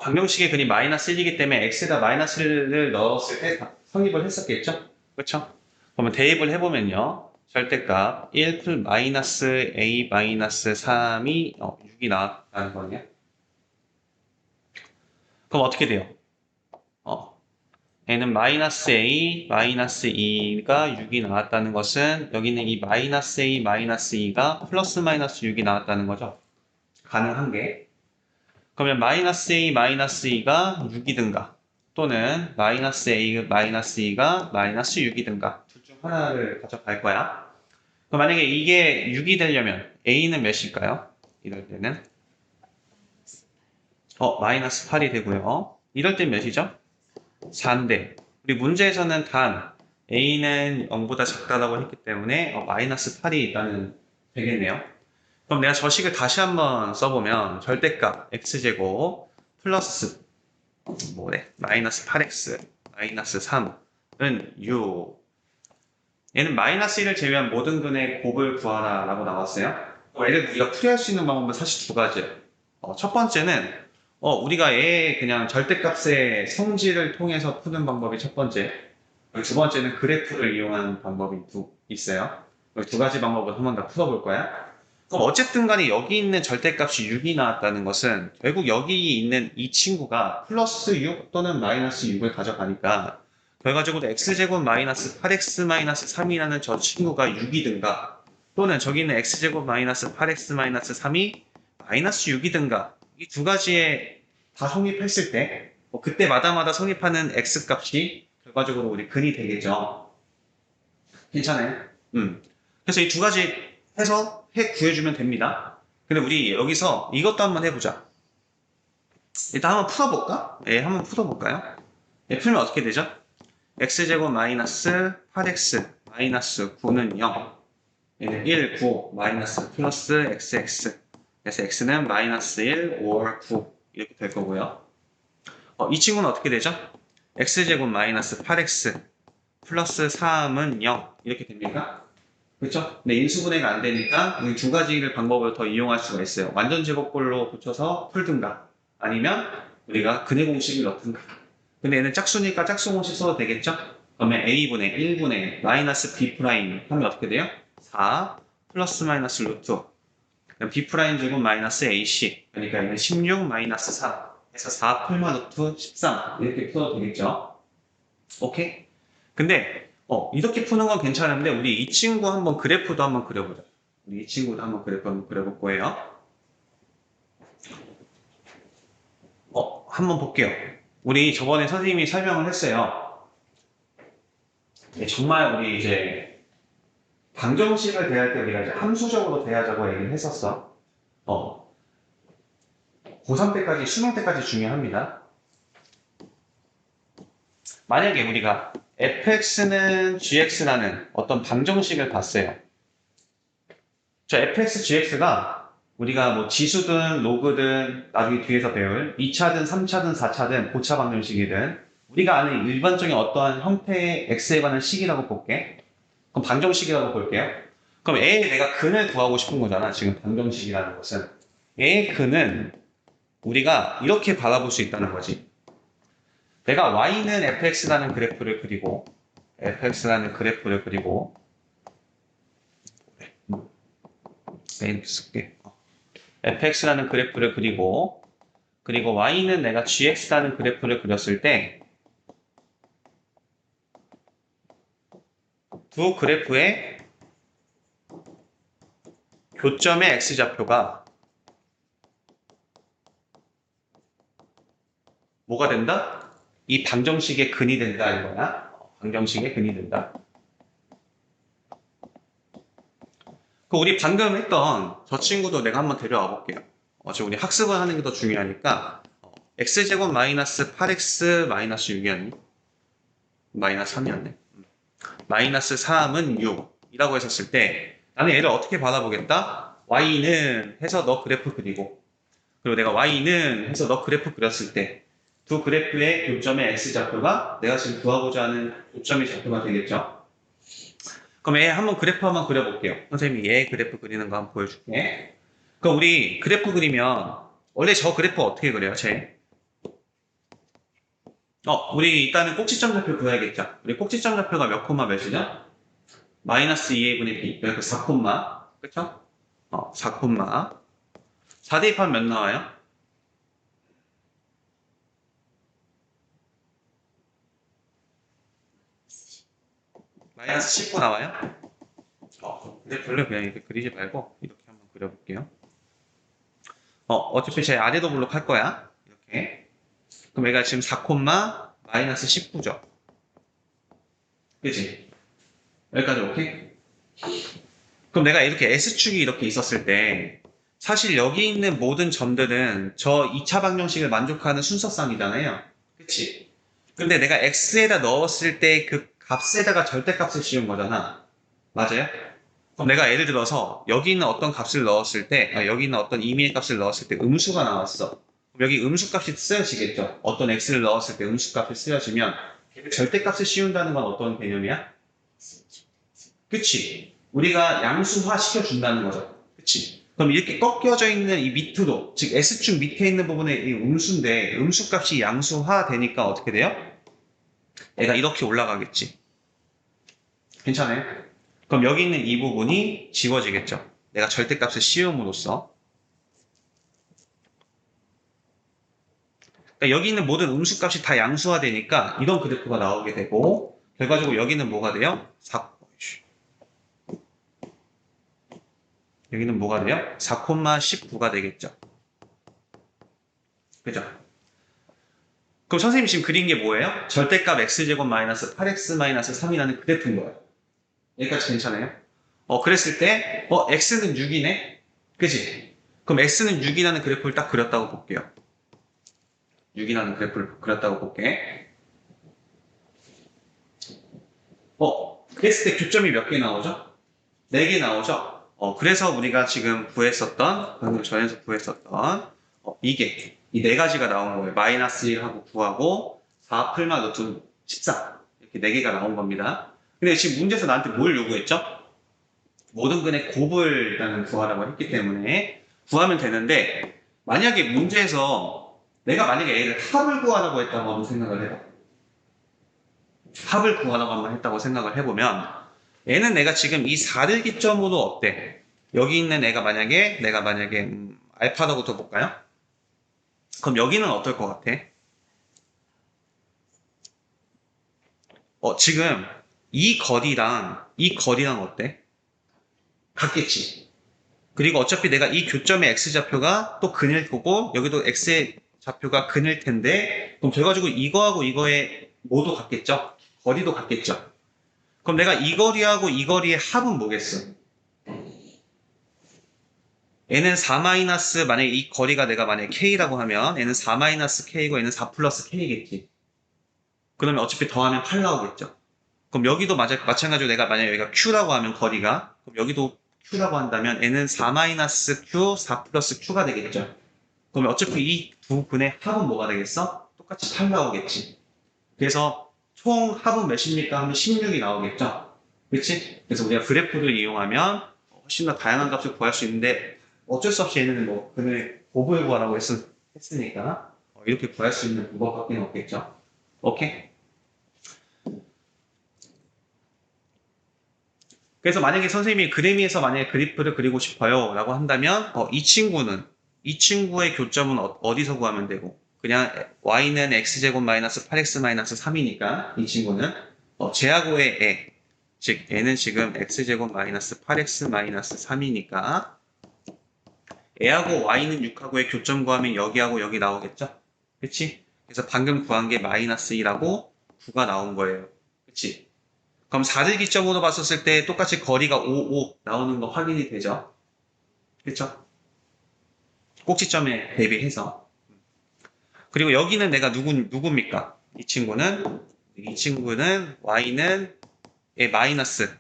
방정식의 근이 마이너스 1이기 때문에 x에다 마이너스 1을 넣었을 때 성립을 했었겠죠? 그렇죠? 그러면 대입을 해보면요. 절대값 1 플 마이너스 a 마이너스 3이 6이 나왔다는 거네요. 그럼 어떻게 돼요? 얘는 마이너스 a 마이너스 2가 6이 나왔다는 것은 여기는 이 마이너스 a 마이너스 2가 플러스 마이너스 6이 나왔다는 거죠. 가능한 게. 그러면 마이너스 a 마이너스 2가 6이든가 또는 마이너스 a 마이너스 2가 마이너스 6이든가 둘 중 하나를 가져갈 거야. 그럼 만약에 이게 6이 되려면 a는 몇일까요? 이럴 때는 마이너스 8이 되고요. 이럴 땐 몇이죠? 4인데 우리 문제에서는 단 a는 0보다 작다라고 했기 때문에 마이너스 8이 일단은 되겠네요. 그럼 내가 저 식을 다시 한번 써보면 절대값 x제곱 플러스 마이너스 8x 마이너스 3은 6. 얘는 마이너스 1을 제외한 모든 근의 곱을 구하라 라고 나왔어요. 얘를 우리가 풀이할 수 있는 방법은 사실 두 가지예요. 첫 번째는 우리가 얘의 그냥 절대값의 성질을 통해서 푸는 방법이 첫 번째. 두 번째는 그래프를 이용하는 방법이 있어요. 두 가지 방법을 한 번 더 풀어볼 거야. 그럼 어쨌든 간에 여기 있는 절대값이 6이 나왔다는 것은 결국 여기 있는 이 친구가 플러스 6 또는 마이너스 6을 가져가니까 결과적으로 x제곱 마이너스 8x 마이너스 3이라는 저 친구가 6이든가 또는 저기 있는 x제곱 마이너스 8x 마이너스 3이 마이너스 6이든가 이 두 가지에 다 성립했을 때 그때마다마다 성립하는 x값이 결과적으로 우리 근이 되겠죠. 괜찮아요? 그래서 이 두 가지 해서 구해주면 됩니다. 근데 우리 여기서 이것도 한번 해보자. 일단 한번 풀어볼까? 한번 풀어볼까요? 풀면 어떻게 되죠? x제곱 마이너스 8x 마이너스 9는 0. 얘는 1, 9 마이너스 플러스 xx. 그래서 x는 마이너스 1, 5, 9 이렇게 될 거고요. 이 친구는 어떻게 되죠? x제곱 마이너스 8x 플러스 3은 0 이렇게 됩니까? 그렇죠? 근데 인수분해가 안 되니까 이 두 가지를 방법을 더 이용할 수가 있어요. 완전 제곱꼴로 붙여서 풀든가 아니면 우리가 근의 공식을 넣든가. 근데 얘는 짝수니까 짝수 공식 써도 되겠죠? 그러면 a분의 1분의 마이너스 b 프라임 하면 어떻게 돼요? 4 플러스 마이너스 루트 b 프라임 제곱 마이너스 ac 그러니까 얘는 16 마이너스 4 해서 4 풀마 루트 13 이렇게 풀어도 되겠죠? 오케이? 근데 이렇게 푸는 건 괜찮은데 우리 이 친구 한번 그래프도 한번 그려보자. 우리 이 친구도 한번 그래프 한번 그려볼 거예요. 한번 볼게요. 우리 저번에 선생님이 설명을 했어요. 정말 우리 이제 방정식을 대할 때 우리가 이제 함수적으로 대하자고 얘기를 했었어. 고3 때까지, 수능 때까지 중요합니다. 만약에 우리가 fx는 gx라는 어떤 방정식을 봤어요. 저 fx, gx가 우리가 뭐 지수든 로그든 나중에 뒤에서 배울 2차든 3차든 4차든 고차 방정식이든 우리가 아는 일반적인 어떠한 형태의 x에 관한 식이라고 볼게. 그럼 방정식이라고 볼게요. 그럼 A의 내가 근을 구하고 싶은 거잖아. 지금 방정식이라는 것은. A의 근은 우리가 이렇게 바라볼 수 있다는 거지. 내가 y는 fx라는 그래프를 그리고 fx라는 그래프를 그리고 쓸게. fx라는 그래프를 그리고 y는 내가 gx라는 그래프를 그렸을 때 두 그래프의 교점의 x좌표가 뭐가 된다? 이 방정식의 근이 된다 이거야. 방정식의 근이 된다. 우리 방금 했던 저 친구도 내가 한번 데려와 볼게요. 지금 우리 학습을 하는 게 더 중요하니까 x제곱 마이너스 8x 마이너스 6이었니? 마이너스 3이었네. 마이너스 3은 6이라고 했었을 때 나는 얘를 어떻게 바라보겠다? y는 해서 너 그래프 그리고 그리고 내가 y는 해서 너 그래프 그렸을 때 두 그래프의 교점의 x좌표가 내가 지금 구하고자 하는 교점의 좌표가 되겠죠? 그럼 얘 한번 그래프 한번 그려볼게요. 선생님이 얘 그래프 그리는 거 한번 보여줄게. 그럼 우리 그래프 그리면 원래 저 그래프 어떻게 그려요? 쟤 우리 일단은 꼭지점 좌표 구해야겠죠. 우리 꼭지점 좌표가 몇 콤마 몇이죠? 마이너스 2의 분의 b. 그러니까 4 콤마. 그쵸? 4 콤마. 4 대입하면 몇 나와요? 마이너스 19 나와요? 근데 별로 그냥 이렇게 그리지 말고 이렇게 한번 그려볼게요. 어차피 제 아래도 블록 할 거야. 이렇게. 그럼 얘가 지금 4 콤마 마이너스 19죠. 그치? 여기까지 오케이? 그럼 내가 이렇게 S축이 이렇게 있었을 때 사실 여기 있는 모든 점들은 저 2차 방정식을 만족하는 순서쌍이잖아요. 그치? 근데 내가 X에다 넣었을 때 그 값에다가 절대값을 씌운 거잖아. 맞아요? 그럼 내가 예를 들어서 여기 있는 어떤 값을 넣었을 때, 여기 있는 어떤 임의의 값을 넣었을 때 음수가 나왔어. 그럼 여기 음수값이 쓰여지겠죠. 어떤 x를 넣었을 때 음수값이 쓰여지면 절대값을 씌운다는 건 어떤 개념이야? 그치? 우리가 양수화 시켜준다는 거죠. 그치? 그럼 이렇게 꺾여져 있는 이 밑으로, 즉 S축 밑에 있는 부분에 이 음수인데 음수값이 양수화 되니까 어떻게 돼요? 얘가 이렇게 올라가겠지. 괜찮아요? 그럼 여기 있는 이 부분이 지워지겠죠. 내가 절대값을 씌움으로써. 그러니까 여기 있는 모든 음수값이 다 양수화되니까 이런 그래프가 나오게 되고 결과적으로 여기는 뭐가 돼요? 여기는 뭐가 돼요? 4,19가 되겠죠. 그죠? 그럼 선생님이 지금 그린 게 뭐예요? 절대값 x제곱 마이너스 8x 마이너스 3이라는 그래프인 거예요. 여기까지 괜찮아요? 그랬을 때, x는 6이네? 그지? 그럼 x는 6이라는 그래프를 딱 그렸다고 볼게요. 6이라는 그래프를 그렸다고 볼게. 그랬을 때 교점이 몇 개 나오죠? 4개 나오죠? 그래서 우리가 지금 구했었던, 방금 전에서 구했었던, 이게, 이 4가지가 나온 거예요. 마이너스 1하고 9하고, 4 풀마 루트 14. 이렇게 4개가 나온 겁니다. 근데 지금 문제에서 나한테 뭘 요구했죠? 모든 근의 곱을 일단은 구하라고 했기 때문에, 구하면 되는데, 만약에 문제에서 내가 만약에 얘를 합을 구하라고 했다고 한번 생각을 해봐. 합을 구하라고 한번 했다고 생각을 해보면, 얘는 내가 지금 이 4를 기점으로 어때? 여기 있는 애가 만약에 내가 만약에 알파라고 둬볼까요? 그럼 여기는 어떨 것 같아? 지금 이 거리랑 어때? 같겠지. 그리고 어차피 내가 이 교점의 x좌표가 또 근일 거고 여기도 x의 좌표가 근일 텐데 그럼 결과적으로 이거하고 이거의 모두 같겠죠? 거리도 같겠죠? 그럼 내가 이 거리하고 이 거리의 합은 뭐겠어? 얘는 4 마이너스 만약에 이 거리가 내가 만약에 k라고 하면 얘는 4 마이너스 k고 얘는 4 플러스 k겠지. 그러면 어차피 더하면 8 나오겠죠. 그럼 여기도 마찬가지로 내가 만약에 여기가 q라고 하면 거리가 그럼 여기도 q라고 한다면 얘는 4 마이너스 q 4 플러스 q가 되겠죠. 그러면 어차피 이 두 근의 합은 뭐가 되겠어? 똑같이 8 나오겠지. 그래서 총 합은 몇입니까? 하면 16이 나오겠죠. 그렇지? 그래서 우리가 그래프를 이용하면 훨씬 더 다양한 값을 구할 수 있는데 어쩔 수 없이 얘는 뭐 근을 곱을 구하라고 했으니까 이렇게 구할 수 있는 방법밖에 없겠죠. 오케이? 그래서 만약에 선생님이 그래미에서 만약에 그래프를 그리고 싶어요 라고 한다면 이 친구의 교점은 어디서 구하면 되고 그냥 y는 x제곱 마이너스 8x 마이너스 3이니까 이 친구는 제하고의 애, 즉 얘는 지금 x제곱 마이너스 8x 마이너스 3이니까 애하고 y는 6하고의 교점 구하면 여기하고 여기 나오겠죠? 그치? 그래서 방금 구한 게 마이너스 1하고 9가 나온 거예요. 그치? 그럼 4를 기점으로 봤었을 때 똑같이 거리가 5, 5 나오는 거 확인이 되죠? 그쵸? 꼭지점에 대비해서. 그리고 여기는 내가 누굽니까? 이 친구는 y는 마이너스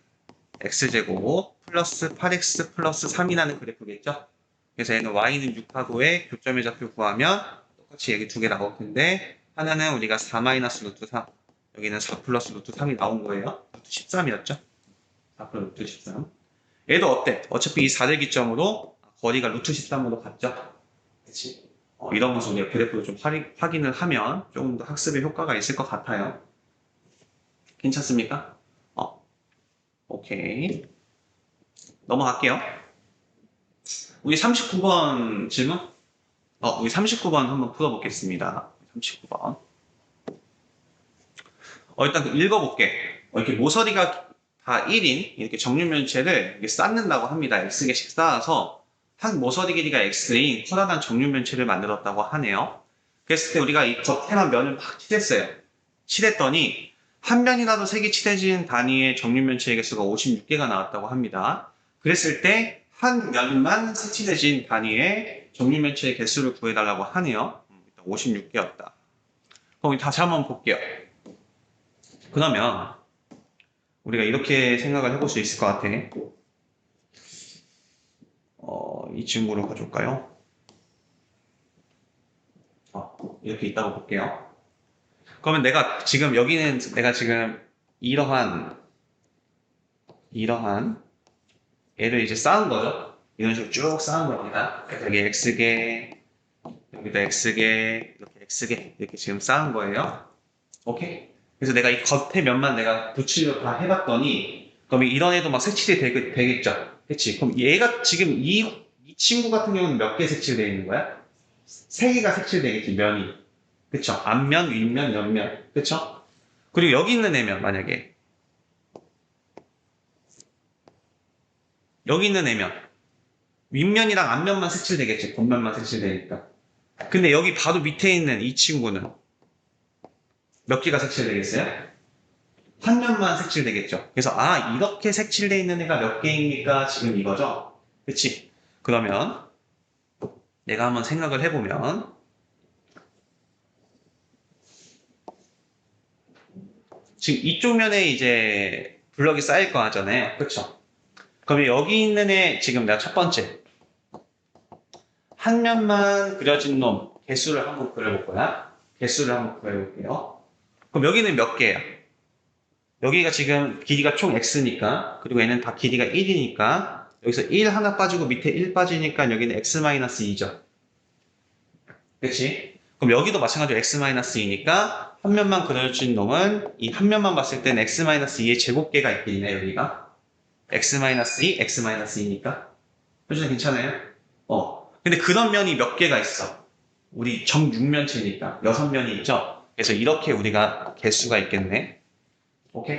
x제곱 플러스 8x 플러스 3이라는 그래프겠죠? 그래서 얘는 y는 6하고의 교점의 좌표 구하면 똑같이 여기 두 개 나올 텐데 하나는 우리가 4 마이너스 루트 3 여기는 4 플러스 루트 3이 나온 거예요. 루트 13이었죠? 4 플러스 루트 13 얘도 어때? 어차피 이 4를 기점으로 거리가 루트 13으로 갔죠? 그치? 이런 것을 우리가 그래프로 좀 확인을 하면 조금 더 학습에 효과가 있을 것 같아요. 괜찮습니까? 오케이. 넘어갈게요. 우리 39번 질문? 우리 39번 한번 풀어보겠습니다. 39번. 일단 읽어볼게. 이렇게 모서리가 다 1인 이렇게 정육면체를 이렇게 쌓는다고 합니다. X개씩 쌓아서 한 모서리 길이가 X인 커다란 정육면체를 만들었다고 하네요. 그랬을 때 우리가 이 겉에만 면을 막 칠했어요. 칠했더니 한 면이라도 색이 칠해진 단위의 정육면체의 개수가 56개가 나왔다고 합니다. 그랬을 때 한 면만 색칠해진 단위의 정육면체의 개수를 구해달라고 하네요. 56개였다. 그럼 다시 한번 볼게요. 그러면 우리가 이렇게 생각을 해볼 수 있을 것 같아. 이 친구를 가져올까요? 이렇게 있다고 볼게요. 그러면 내가 지금 이러한 얘를 이제 쌓은 거죠. 이런 식으로 쭉 쌓은 겁니다. 여기 X개, 여기다 X개, 이렇게 X개 이렇게 지금 쌓은 거예요. 오케이? 그래서 내가 이 겉에 면만 내가 붙이려고 다 해봤더니 그럼 이런 애도 막 색칠이 되겠죠? 그치? 그럼 얘가 지금 이 친구 같은 경우는 몇 개 색칠되어 있는 거야? 세 개가 색칠되겠지, 면이. 그쵸? 앞면, 윗면, 옆면. 그쵸? 그리고 여기 있는 애면, 만약에. 여기 있는 애면. 윗면이랑 앞면만 색칠되겠지, 겉면만 색칠되니까. 근데 여기 바로 밑에 있는 이 친구는 몇 개가 색칠되겠어요? 한 면만 색칠되겠죠. 그래서 이렇게 색칠되어 있는 애가 몇 개입니까? 지금 이거죠? 그치? 그러면 내가 한번 생각을 해보면 지금 이쪽 면에 이제 블럭이 쌓일 거 하잖아요. 그쵸? 그럼 여기 있는 애 지금 내가 첫 번째 한 면만 그려진 놈 개수를 한번 그려볼 거야. 개수를 한번 그려볼게요. 그럼 여기는 몇 개야? 여기가 지금 길이가 총 x니까 그리고 얘는 다 길이가 1이니까 여기서 1 하나 빠지고 밑에 1 빠지니까 여기는 x-2죠. 그치? 그럼 여기도 마찬가지로 x-2니까 한 면만 그려진 놈은 이 한 면만 봤을 때는 x-2의 제곱계가 있겠네 여기가 x-2, x-2니까 표준이 괜찮아요? 근데 그런 면이 몇 개가 있어 우리 정육면체니까 6면이 있죠? 그래서 이렇게 우리가 개수가 있겠네 오케이?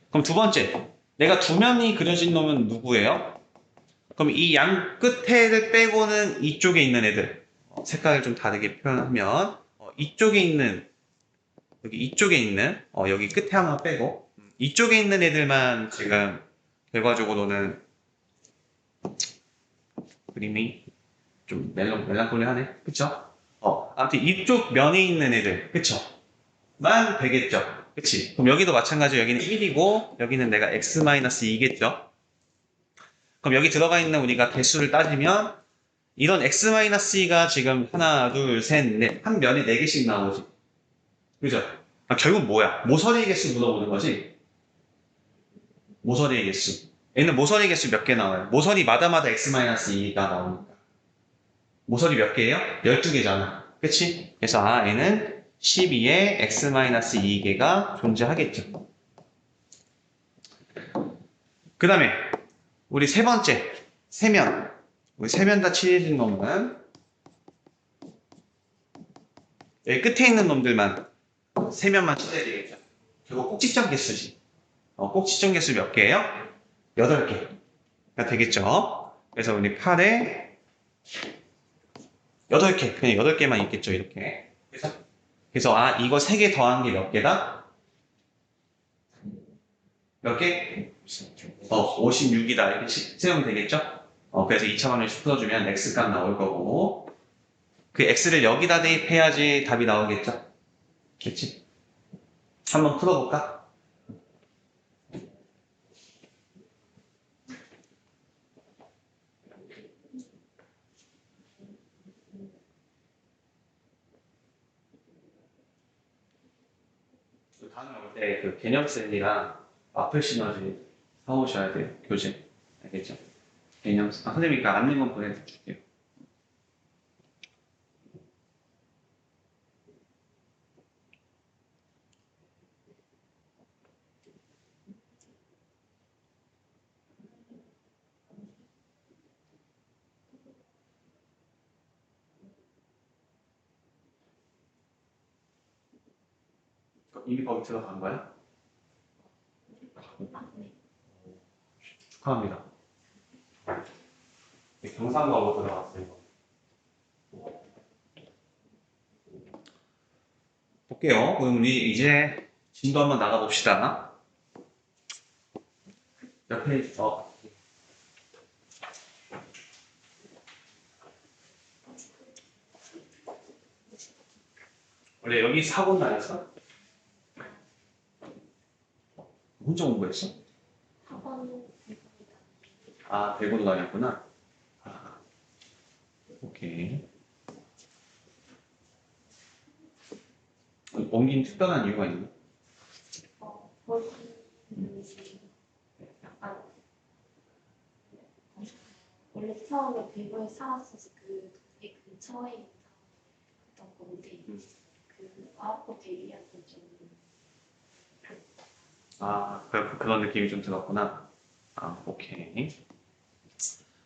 그럼 두 번째 내가 두 면이 그려진 놈은 누구예요? 그럼 이 양 끝에를 빼고는 이쪽에 있는 애들 색깔을 좀 다르게 표현하면 이쪽에 있는 이쪽에 있는 여기 끝에 하나 빼고 이쪽에 있는 애들만 지금 결과적으로는 그림이 좀 멜랑콜리하네 그쵸? 아무튼 이쪽 면에 있는 애들 그쵸? 만 되겠죠 그치? 그럼 여기도 마찬가지로 여기는 1이고 여기는 내가 x-2겠죠? 그럼 여기 들어가 있는 우리가 개수를 따지면 이런 x-2가 지금 하나, 둘, 셋, 넷, 한 면에 4개씩 나오지. 그죠? 결국 뭐야? 모서리 개수 물어보는 거지? 모서리 개수. 얘는 모서리 개수 몇 개 나와요? 모서리마다마다 x-2가 나오니까. 모서리 몇 개예요? 12개잖아. 그치? 그래서 얘는 12에 x-2개가 존재하겠죠. 그 다음에 우리 세 번째, 세면. 우리 세면 다 칠해진 놈은 여기 끝에 있는 놈들만 세면만 칠해야 되겠죠. 결국 꼭지점 개수지. 꼭지점 개수 몇 개예요? 8개가 되겠죠. 그래서 우리 8에 8개, 그냥 8개만 있겠죠, 이렇게. 그래서 이거 3개 더한 게 몇 개다? 몇 개? 56이다. 이렇게 세우면 되겠죠? 그래서 2차 방정식 풀어주면 x값 나올 거고, 그 x를 여기다 대입해야지 답이 나오겠죠? 그치? 한번 풀어볼까? 다음에 올 때 그 개념셀이랑 마플 시너지 사오셔야 돼요. 교재. 알겠죠? 선생님이 그 안내문 보내줄게요. 이미 거기 들어간 거야? 네. 축하합니다. 경상도하고 들어갔어요. 볼게요. 그럼 우리 이제 진도 한번 나가봅시다. 몇 페이지? 원래 여기 4권 다녔어? 혼자 공부했어? 학원 아, 대구도 다녔구나. 아, 오케이. 옮긴 특별한 이유가 있나? 거기 약간 원래 처음에 대구에 살았어서 그 동네 근처에 있는 했던 건데 그 아웃도 대리였던 좀 아, 그런 느낌이 좀 들었구나. 아, 오케이.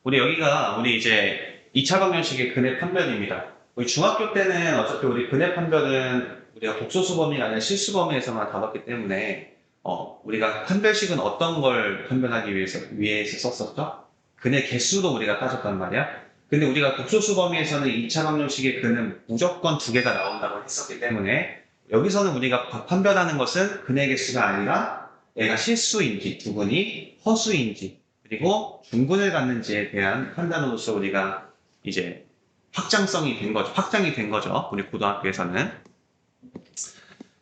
우리 이제 2차 방정식의 근해 판별입니다. 우리 중학교 때는 어차피 우리 근해 판별은 우리가 독소수 범위가 아니라 실수 범위에서만 다뤘기 때문에 우리가 판별식은 어떤 걸 판별하기 위해서 썼었죠? 근해 개수도 우리가 따졌단 말이야. 근데 우리가 독소수 범위에서는 2차 방정식의 근은 무조건 2개가 나온다고 했었기 때문에 여기서는 우리가 판별하는 것은 근해 개수가 아니라 얘가 실수인지 두근이 허수인지 그리고 중근을 갖는지에 대한 판단으로서 우리가 이제 확장이 된 거죠. 우리 고등학교에서는.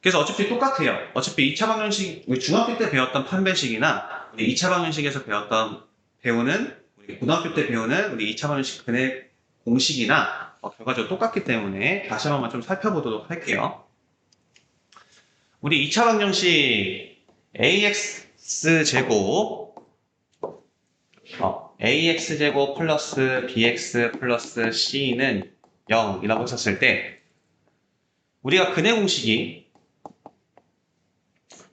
그래서 어차피 똑같아요. 어차피 2차 방정식, 우리 중학교 때 배웠던 판별식이나 우리 2차 방정식에서 우리 고등학교 때 배우는 우리 2차 방정식 근의 공식이나 결과적으로 똑같기 때문에 다시 한 번만 좀 살펴보도록 할게요. 우리 2차 방정식 AX제곱 플러스 BX 플러스 C는 0이라고 했었을 때 우리가 근의 공식이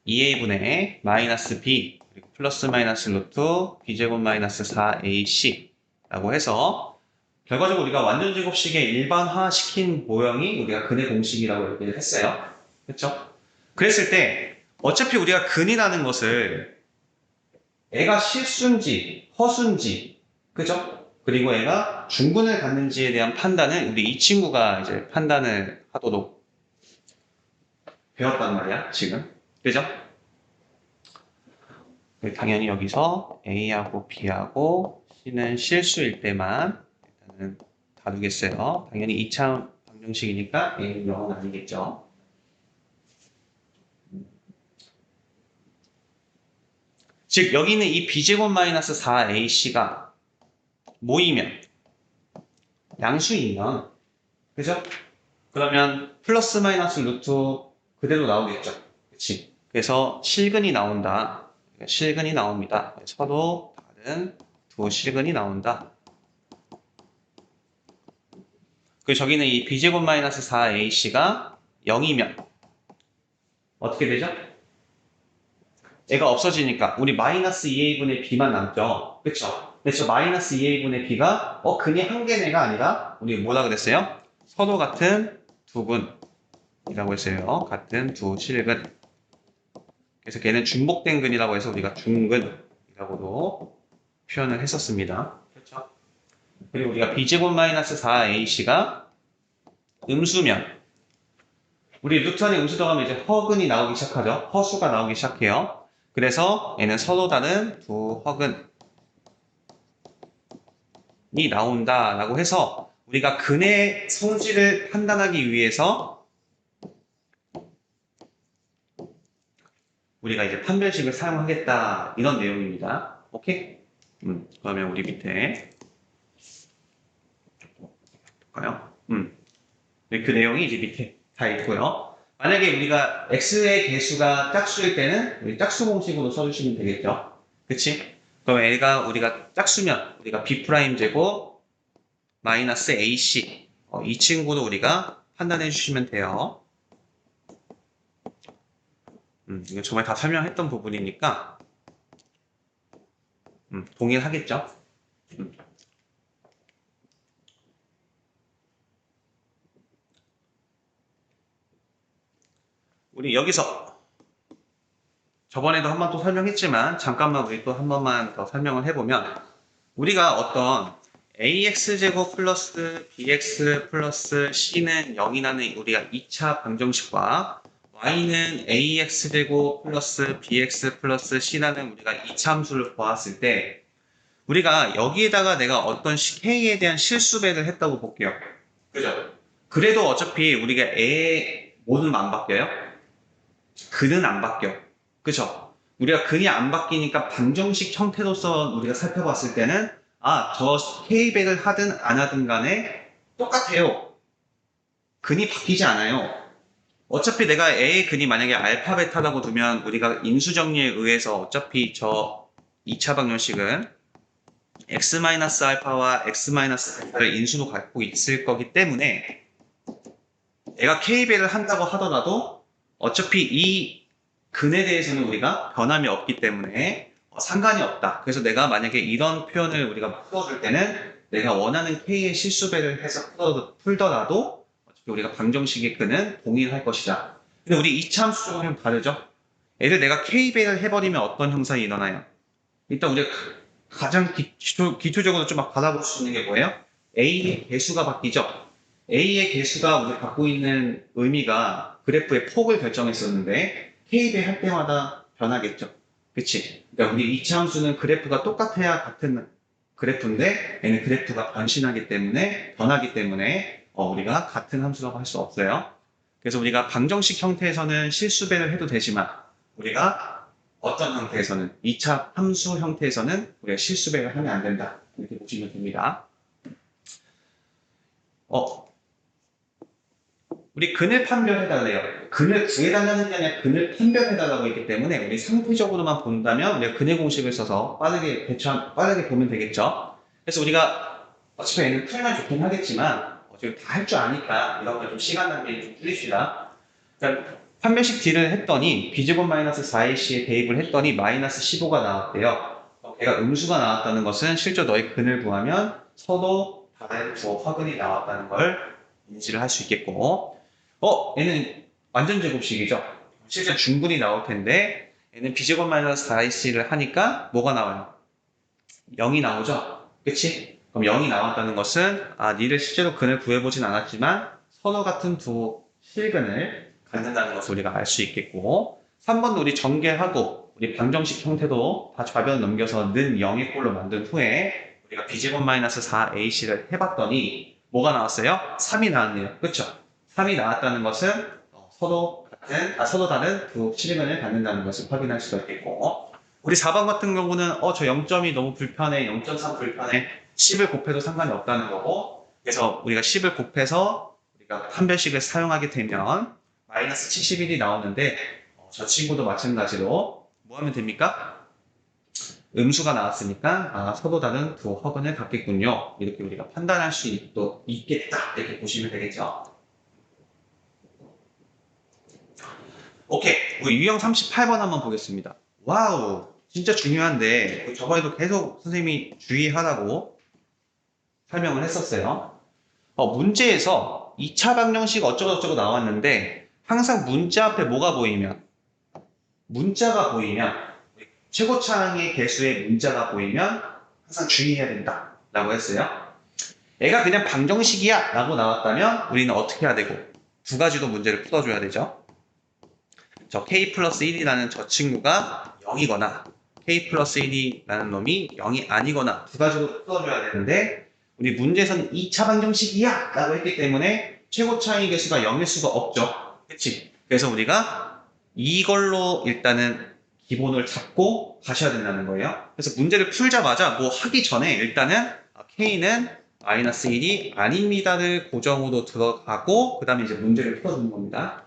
2A분의 마이너스 B 그리고 플러스 마이너스 루트 B제곱 마이너스 4AC 라고 해서 결과적으로 우리가 완전제곱식의 일반화시킨 모형이 우리가 근의 공식이라고 얘기를 했어요. 그렇죠? 그랬을 때 어차피 우리가 근이라는 것을 애가 실수인지 허수인지 그죠? 그리고 애가 중근을 갖는지에 대한 판단은 우리 이 친구가 이제 판단을 하도록 배웠단 말이야 지금 그죠? 당연히 여기서 A하고 B하고 C는 실수일 때만 일단은 다루겠어요. 당연히 2차 방정식이니까 A는 0은 아니겠죠. 즉 여기는 이 B제곱 마이너스 4AC가 모이면 양수이면 그죠? 그러면 플러스 마이너스 루트 그대로 나오겠죠. 그치? 그래서 실근이 나온다. 실근이 나옵니다. 서로 다른 두 실근이 나온다. 그리고 저기는 이 B제곱 마이너스 4AC가 0이면 어떻게 되죠? 얘가 없어지니까 우리 마이너스 2A분의 B만 남죠. 그쵸? 근데 저 마이너스 2A분의 B가 근이 한 개네가 아니라 우리 뭐라 그랬어요? 서로 같은 두 근이라고 했어요. 같은 두 실근. 그래서 걔는 중복된 근이라고 해서 우리가 중근이라고도 표현을 했었습니다. 그렇죠? 그리고 우리가 B제곱 마이너스 4AC가 음수면 우리 루트 안에 음수 들어가면 이제 허근이 나오기 시작하죠. 허수가 나오기 시작해요. 그래서 얘는 서로 다른 두 허근이 나온다라고 해서 우리가 근의 성질을 판단하기 위해서 우리가 이제 판별식을 사용하겠다 이런 내용입니다. 오케이? 그러면 우리 밑에 볼까요? 그 내용이 이제 밑에 다 있고요. 만약에 우리가 x의 개수가 짝수일 때는 우리 짝수 공식으로 써주시면 되겠죠. 그치? 그럼 우리가 짝수면 우리가 b 프라임 제곱 마이너스 ac 이 친구도 우리가 판단해 주시면 돼요. 이거 정말 다 설명했던 부분이니까 동일하겠죠? 우리 여기서 저번에도 한 번 또 설명했지만 잠깐만 우리 또 한 번만 더 설명을 해보면 우리가 어떤 ax제곱 플러스 bx 플러스 c는 0이라는 우리가 2차 방정식과 y는 ax제곱 플러스 bx 플러스 c라는 우리가 2차 함수를 보았을 때 우리가 여기에다가 내가 어떤 k에 대한 실수배를 했다고 볼게요. 그죠? 그래도 어차피 우리가 의 뭐는 안 바뀌어요? 근은 안 바뀌어. 그죠? 우리가 근이 안 바뀌니까 방정식 형태로서 우리가 살펴봤을 때는 저 K백을 하든 안 하든 간에 똑같아요. 근이 바뀌지 않아요. 어차피 내가 A의 근이 만약에 알파 베타라고 두면 우리가 인수정리에 의해서 어차피 저 2차 방정식은 x-알파와 x-베타를 인수로 갖고 있을 거기 때문에 내가 K배를 한다고 하더라도 어차피 이 근에 대해서는 우리가 변함이 없기 때문에 상관이 없다. 그래서 내가 만약에 이런 표현을 우리가 풀어줄 때는 내가 원하는 K의 실수배를 해서 풀더라도 어차피 우리가 방정식의 근은 동일할 것이다. 근데 우리 2차 함수적으로 좀 다르죠? 얘를 내가 K배를 해버리면 어떤 형상이 일어나요? 일단 우리가 가장 기초적으로 좀 받아볼 수 있는 게 뭐예요? A의 개수가 바뀌죠? A의 개수가 우리 갖고 있는 의미가 그래프의 폭을 결정했었는데 K배 할 때마다 변하겠죠. 그치? 그러니까 우리 2차 함수는 그래프가 똑같아야 같은 그래프인데 얘는 그래프가 변신하기 때문에 변하기 때문에 우리가 같은 함수라고 할 수 없어요. 그래서 우리가 방정식 형태에서는 실수배를 해도 되지만 우리가 어떤 형태에서는 2차 함수 형태에서는 우리가 실수배를 하면 안 된다. 이렇게 보시면 됩니다. 우리 근을 판별해달래요. 근을 구해달라는 게 아니라 근을 판별해달라고 했기 때문에 우리 상대적으로만 본다면 우리가 근의 공식을 써서 빠르게 보면 되겠죠. 그래서 우리가 어차피 얘는 풀면 좋긴 하겠지만 어차피 다 할 줄 아니까 이런 거 좀 시간 낭비 좀 줄입시다. 그러니까 판별식 D를 했더니 B제곱 마이너스 4AC에 대입을 했더니 마이너스 15가 나왔대요. 걔가 음수가 나왔다는 것은 실제 너의 근을 구하면 서로 다른 두 화근이 나왔다는 걸 인지를 할 수 있겠고 얘는 완전 제곱식이죠. 실제 중근이 나올 텐데 얘는 B제곱 마이너스 4AC를 하니까 뭐가 나와요? 0이 나오죠? 그치? 그럼 0이 나왔다는 것은 니를 실제로 근을 구해보진 않았지만 서로 같은 두 실근을 갖는다는 것을 우리가 알 수 있겠고 3번도 우리 전개하고 우리 방정식 형태도 다 좌변 넘겨서 는 0의 꼴로 만든 후에 우리가 B제곱 마이너스 4AC를 해봤더니 뭐가 나왔어요? 3이 나왔네요. 그쵸? 3이 나왔다는 것은 서로 다른 두 실근을 갖는다는 것을 확인할 수가 있겠고 우리 4번 같은 경우는 저 0점이 너무 불편해 0.3 불편해 10을 곱해도 상관이 없다는 거고 그래서 우리가 10을 곱해서 우리가 판별식을 사용하게 되면 마이너스 71이 나오는데 저 친구도 마찬가지로 뭐 하면 됩니까? 음수가 나왔으니까 서로 다른 두 허근을 갖겠군요. 이렇게 우리가 판단할 수 있겠다 이렇게 보시면 되겠죠. 오케이, 우리 유형 38번 한번 보겠습니다. 와우, 진짜 중요한데 저번에도 계속 선생님이 주의하라고 설명을 했었어요. 문제에서 2차 방정식 어쩌고저쩌고 나왔는데 항상 문자 앞에 뭐가 보이면 문자가 보이면 최고차항의 개수의 문자가 보이면 항상 주의해야 된다 라고 했어요. 얘가 그냥 방정식이야 라고 나왔다면 우리는 어떻게 해야 되고 두 가지도 문제를 풀어줘야 되죠. 저 k 플러스 1이라는 저 친구가 0이거나 k 플러스 1이라는 놈이 0이 아니거나 두 가지로 풀어줘야 되는데 우리 문제에서는 2차 방정식이야 라고 했기 때문에 최고차항의 개수가 0일 수가 없죠. 그치? 그래서 우리가 이걸로 일단은 기본을 잡고 가셔야 된다는 거예요. 그래서 문제를 풀자마자 뭐 하기 전에 일단은 k는 마이너스 1이 아닙니다를 고정으로 들어가고 그 다음에 이제 문제를 풀어주는 겁니다.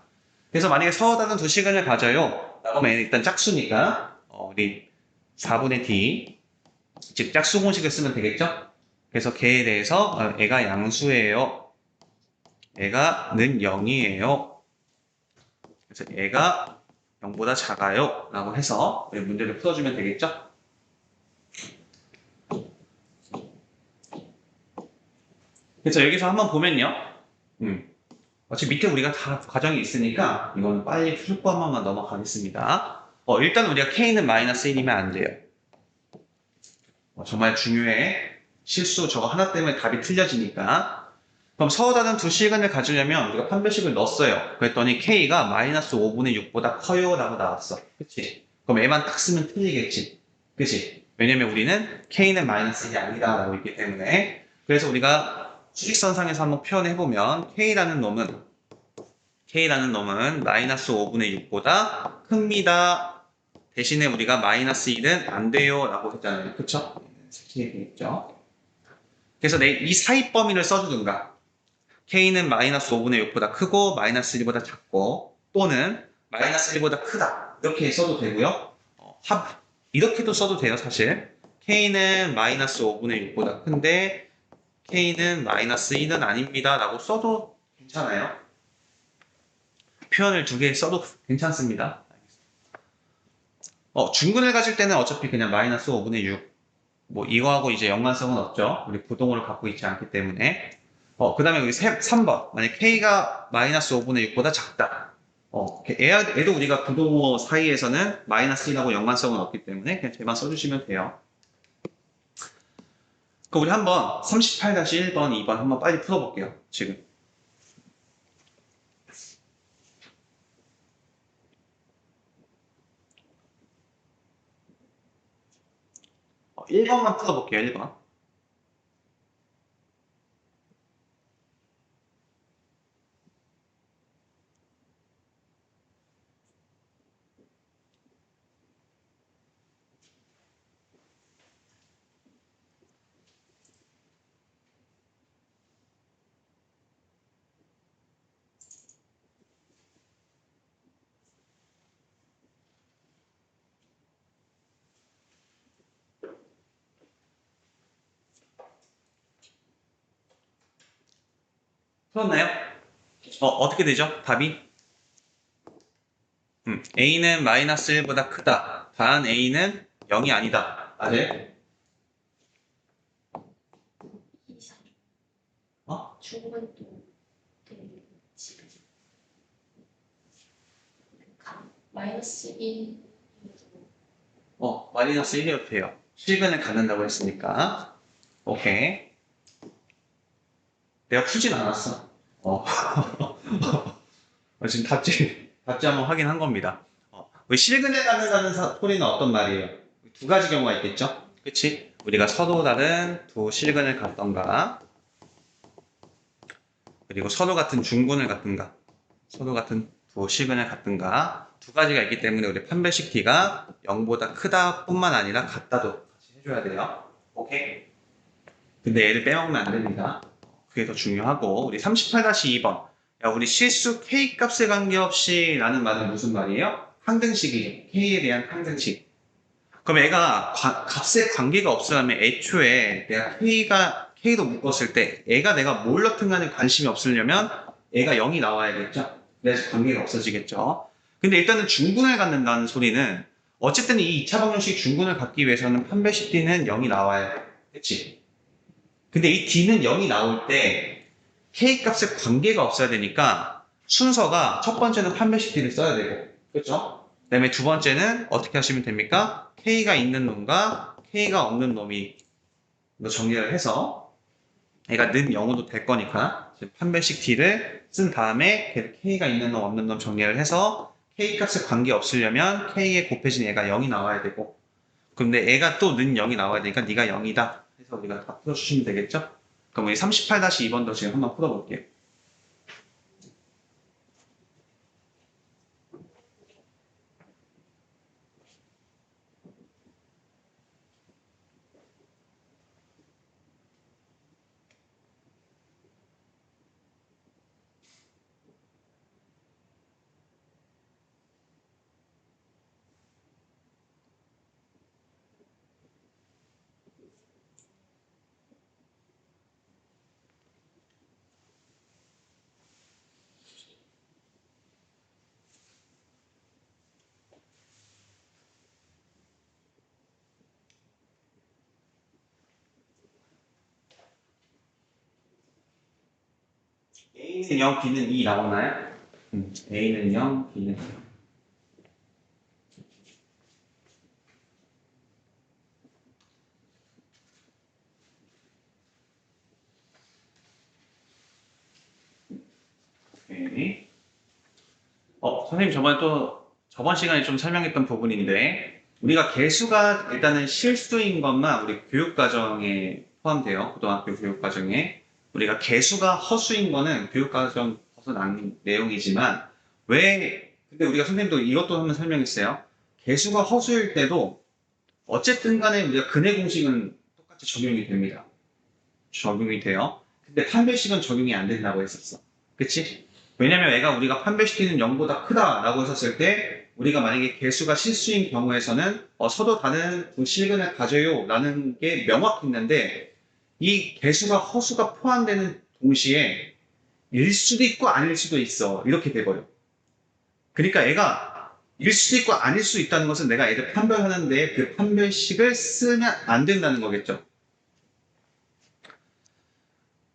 그래서 만약에 서로 다른 두 시간을 가져요. 라고 하면 일단 짝수니까 우리 4분의 d 즉 짝수 공식을 쓰면 되겠죠? 그래서 걔에 대해서 애가 양수예요. 애가 는 0이에요. 그래서 애가 0보다 작아요. 라고 해서 우리 문제를 풀어주면 되겠죠? 그래서 여기서 한번 보면요. 어차피 밑에 우리가 다 과정이 있으니까 이거는 빨리 풀고 한 번만 넘어가겠습니다. 일단 우리가 K는 마이너스 1이면 안 돼요. 정말 중요해. 실수 저거 하나 때문에 답이 틀려지니까. 그럼 서로 다른 두 시간을 가지려면 우리가 판별식을 넣었어요. 그랬더니 K가 마이너스 5분의 6보다 커요 라고 나왔어. 그치? 그럼 얘만 딱 쓰면 틀리겠지. 그치? 왜냐면 우리는 K는 마이너스 1이 아니다 라고 있기 때문에. 그래서 우리가 수직선상에서 한번 표현해보면 K라는 놈은 마이너스 5분의 6보다 큽니다. 대신에 우리가 마이너스 1은 안 돼요 라고 했잖아요. 그쵸? 이렇게 되겠죠. 그래서 이 사이 범위를 써주든가 K는 마이너스 5분의 6보다 크고 마이너스 1보다 작고 또는 마이너스 1보다 크다 이렇게 써도 되고요. 이렇게도 써도 돼요. 사실 K는 마이너스 5분의 6보다 큰데 K는 마이너스 1은 아닙니다 라고 써도 괜찮아요. 표현을 두 개 써도 괜찮습니다. 중근을 가질 때는 어차피 그냥 마이너스 5분의 6 뭐 이거하고 이제 연관성은 없죠. 우리 부동호를 갖고 있지 않기 때문에. 그 다음에 우리 3번. 만약 K가 마이너스 5분의 6보다 작다. 얘도 우리가 부동호 사이에서는 마이너스 1하고 연관성은 없기 때문에 그냥 쟤만 써주시면 돼요. 그럼 우리 한번 38-1번, 2번 한번 빨리 풀어볼게요. 지금. 1번만 풀어볼게요. 1번. 풀었나요? 어떻게 되죠? 답이? A는 마이너스 1보다 크다. 단 A는 0이 아니다. 맞아요? 이상 어? 중간도 되는 지금 마이너스 1 마이너스 1이어도 돼요. 실근을 갖는다고 했으니까. 오케이. 내가 풀진 않았어. 지금 답지 한번 확인한 겁니다. 왜 실근을 갖는다는 소리는 어떤 말이에요? 두 가지 경우가 있겠죠? 그치? 우리가 서로 다른 두 실근을 갖던가, 그리고 서로 같은 중군을 갖든가, 서로 같은 두 실근을 갖든가, 두 가지가 있기 때문에 우리 판별식 T가 0보다 크다 뿐만 아니라 같다도 같이 해줘야 돼요. 오케이? 근데 얘를 빼먹으면 안 됩니다. 그게 더 중요하고, 우리 38-2번. 야, 우리 실수 K 값에 관계없이 라는 말은 무슨 말이에요? 항등식이죠. K에 대한 항등식. 그럼 얘가 값에 관계가 없으려면 애초에 내가 K로 묶었을 때 애가 내가 뭘 넣든 간에 관심이 없으려면 애가 0이 나와야겠죠? 그래서 관계가 없어지겠죠? 근데 일단은 중군을 갖는다는 소리는 어쨌든 이 2차 방정식 중군을 갖기 위해서는 판별식 D는 0이 나와야 돼. 그치? 근데 이 D는 0이 나올 때 K 값에 관계가 없어야 되니까 순서가 첫 번째는 판별식 D를 써야 되고 그렇죠? 그 다음에 두 번째는 어떻게 하시면 됩니까? K가 있는 놈과 K가 없는 놈이 정리를 해서 얘가 는 0으로 될 거니까 판별식 D를 쓴 다음에 K가 있는 놈 없는 놈 정리를 해서 K 값에 관계 없으려면 K에 곱해진 얘가 0이 나와야 되고 근데 애가 또 는 0이 나와야 되니까 네가 0이다 해서 우리가 다 풀어주시면 되겠죠? 그럼 우리 38-2번도 지금 한번 풀어볼게요. A는 0, B는 2 나오나요? A는 0, B는 0. 오케이. 선생님 저번 시간에 좀 설명했던 부분인데, 우리가 개수가 일단은 실수인 것만 우리 교육과정에 포함돼요. 고등학교 교육과정에. 우리가 개수가 허수인 거는 교육과정 벗어난 내용이지만, 근데 우리가 선생님도 이것도 한번 설명했어요. 개수가 허수일 때도, 어쨌든 간에 우리가 근해 공식은 똑같이 적용이 됩니다. 적용이 돼요. 근데 판별식은 적용이 안 된다고 했었어. 그치? 왜냐면 애가 우리가 판별시키는 0보다 크다라고 했었을 때 우리가 만약에 개수가 실수인 경우에서는 서로 다른 실근을 가져요 라는 게 명확히 있는데 이 개수가 허수가 포함되는 동시에 일 수도 있고 아닐 수도 있어. 이렇게 돼버려. 그러니까 애가 일 수도 있고 아닐 수 있다는 것은 내가 애를 판별하는데 그 판별식을 쓰면 안 된다는 거겠죠.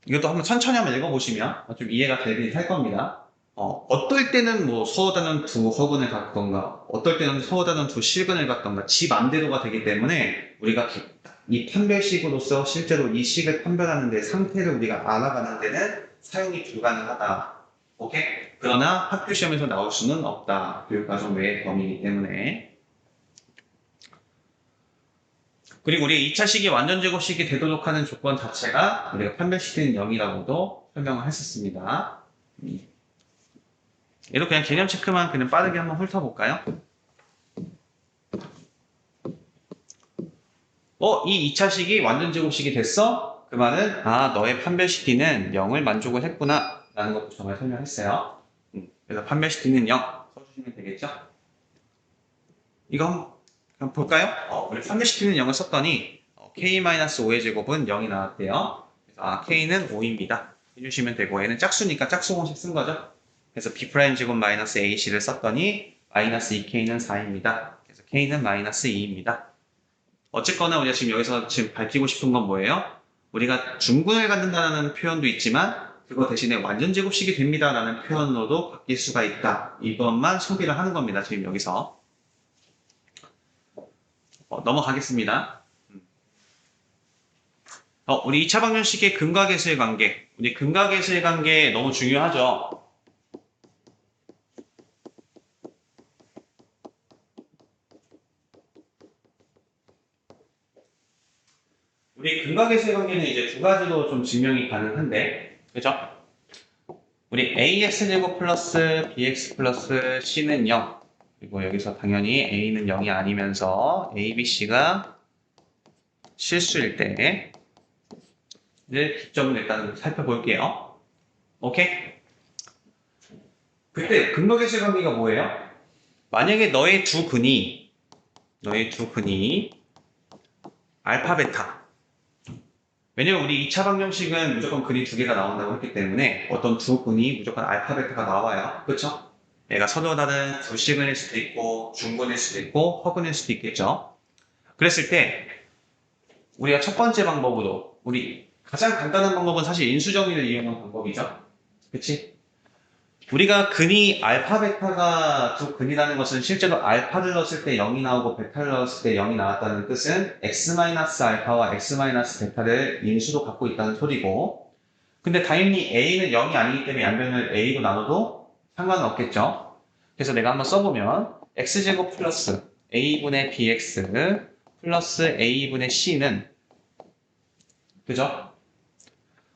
이것도 한번 천천히 한번 읽어보시면 좀 이해가 되긴 할 겁니다. 어떨 때는 뭐 서어단은 두 허근을 갖던가, 어떨 때는 서어단은 두 실근을 갖던가, 지 맘대로가 되기 때문에 우리가 이 판별식으로서 실제로 이 식을 판별하는 데 상태를 우리가 알아가는 데는 사용이 불가능하다. 오케이? 그러나 학교 시험에서 나올 수는 없다. 교육과정 외의 범위이기 때문에. 그리고 우리 2차 식이 완전 제곱식이 되도록 하는 조건 자체가 우리가 판별시키는 0이라고도 설명을 했었습니다. 얘도 그냥 개념 체크만 그냥 빠르게 한번 훑어볼까요? 이 2차 식이 완전 제곱식이 됐어? 그 말은 너의 판별시키는 0을 만족을 했구나 라는 것도 정말 설명했어요. 그래서 판별시키는 0 써주시면 되겠죠? 이거 한번 볼까요? 우리 판별시키는 0을 썼더니 k-5의 제곱은 0이 나왔대요. 그래서 k는 5입니다. 해주시면 되고 얘는 짝수니까 짝수 공식 쓴 거죠. 그래서 b' 제곱 마이너스 ac를 썼더니 마이너스 2k는 4입니다. 그래서 k는 마이너스 2입니다. 어쨌거나 우리가 지금 여기서 지금 밝히고 싶은 건 뭐예요? 우리가 중근을 갖는다는 표현도 있지만 그거 대신에 완전 제곱식이 됩니다 라는 표현으로도 바뀔 수가 있다. 이것만 소개를 하는 겁니다. 지금 여기서. 넘어가겠습니다. 우리 2차 방정식의 근과 계수의 관계. 우리 근과 계수의 관계 너무 중요하죠. 우리 근과 계수의 관계는 이제 두 가지로 좀 증명이 가능한데, 그죠? 우리 ax제곱 플러스 bx 플러스 c는 0. 그리고 여기서 당연히 a는 0이 아니면서 a, b, c가 실수일 때를 기점을 일단 살펴볼게요. 오케이? 그때 근과 계수의 관계가 뭐예요? 만약에 너의 두 근이 알파, 베타. 왜냐면 우리 2차 방정식은 무조건 근이 두 개가 나온다고 했기 때문에 어떤 두 근이 무조건 알파, 베타가 나와요. 그렇죠? 얘가 서로 다른 두시근일 수도 있고 중근일 수도 있고 허근일 수도 있겠죠. 그랬을 때 우리가 첫 번째 방법으로 우리 가장 간단한 방법은 사실 인수정의를 이용한 방법이죠. 그치? 우리가 근이 알파, 베타가 두 근이라는 것은 실제로 알파를 넣었을 때 0이 나오고 베타를 넣었을 때 0이 나왔다는 뜻은 x-알파와 x-베타를 인수로 갖고 있다는 소리고, 근데 당연히 a는 0이 아니기 때문에 양변을 a로 나눠도 상관은 없겠죠. 그래서 내가 한번 써보면 x제곱 플러스 a분의 bx 플러스 a분의 c는, 그죠?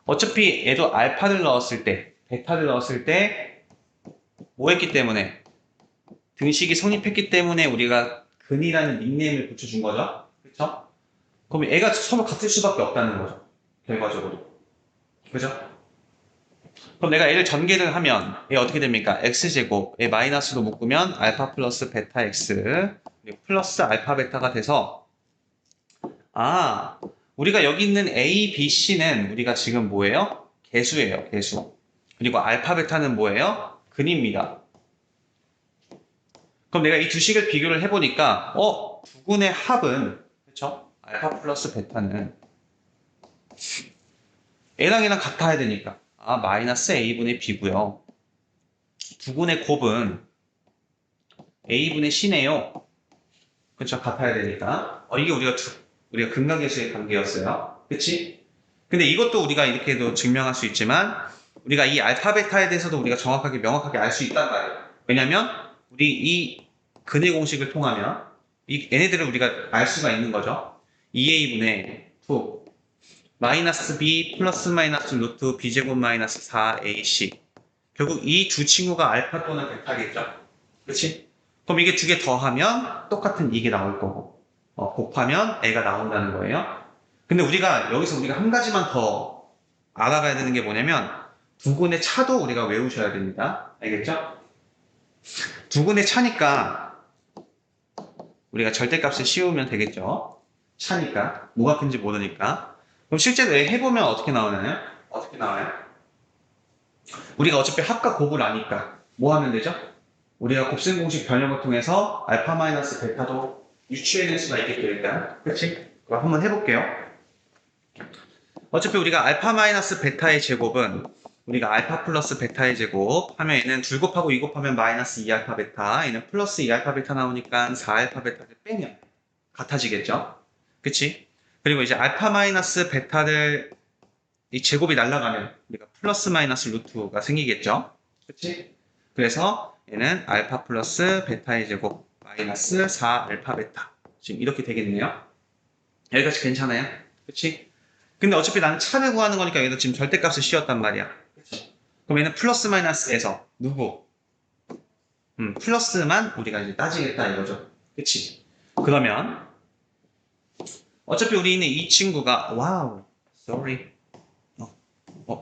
어차피 얘도 알파를 넣었을 때 베타를 넣었을 때 뭐 했기 때문에 등식이 성립했기 때문에 우리가 근이라는 닉네임을 붙여준 거죠. 그렇죠? 그럼 애가 서로 같을 수밖에 없다는 거죠. 결과적으로. 그죠? 그럼 내가 얘를 전개를 하면 얘 어떻게 됩니까? x제곱 얘 마이너스로 묶으면 알파 플러스 베타 x 플러스 알파 베타가 돼서 우리가 여기 있는 a, b, c는 우리가 지금 뭐예요? 개수예요. 개수. 그리고 알파 베타는 뭐예요? 근입니다. 그럼 내가 이 두 식을 비교를 해보니까 두 근의 합은 그렇죠? 알파 플러스 베타는 A랑 A랑 같아야 되니까 마이너스 A분의 B고요. 두 근의 곱은 A분의 C네요. 그렇죠? 같아야 되니까 이게 우리가 근각계수의 관계였어요. 그치? 근데 이것도 우리가 이렇게도 증명할 수 있지만 우리가 이 알파 베타에 대해서도 우리가 정확하게 명확하게 알 수 있단 말이에요. 왜냐면 우리 이 근의 공식을 통하면 이 얘네들을 우리가 알 수가 있는 거죠. 2a분의 2 마이너스 b 플러스 마이너스 루트 b제곱 마이너스 4ac. 결국 이 두 친구가 알파 또는 베타겠죠. 그렇지? 그럼 이게 두 개 더하면 똑같은 이게 나올 거고 곱하면 애가 나온다는 거예요. 근데 여기서 우리가 한 가지만 더 알아가야 되는 게 뭐냐면 두근의 차도 우리가 외우셔야 됩니다. 알겠죠? 두근의 차니까 우리가 절대값을 씌우면 되겠죠. 차니까 뭐가 큰지 모르니까. 그럼 실제로 해보면 어떻게 나오나요? 어떻게 나와요? 우리가 어차피 합과 곱을 아니까 뭐 하면 되죠? 우리가 곱셈 공식 변형을 통해서 알파 마이너스 베타도 유추해낼 수가 있겠죠, 일단. 그치? 그럼 한번 해볼게요. 어차피 우리가 알파 마이너스 베타의 제곱은 우리가 알파 플러스 베타의 제곱 하면 얘는 둘 곱하고 2 곱하면 마이너스 2알파 베타, 얘는 플러스 2알파 베타 나오니까 4알파 베타를 빼면 같아지겠죠? 그치? 그리고 이제 알파 마이너스 베타를 이 제곱이 날아가면 우리가 플러스 마이너스 루트가 생기겠죠? 그치? 그래서 얘는 알파 플러스 베타의 제곱 마이너스 4알파 베타 지금 이렇게 되겠네요. 여기까지 괜찮아요? 그치? 근데 어차피 나는 차를 구하는 거니까 여기서 지금 절대값을 씌웠단 말이야. 그치? 그럼 얘는 플러스 마이너스에서 누구? 플러스만 우리가 이제 따지겠다 이거죠. 그치? 그러면 어차피 우리는 이 친구가 와우, sorry.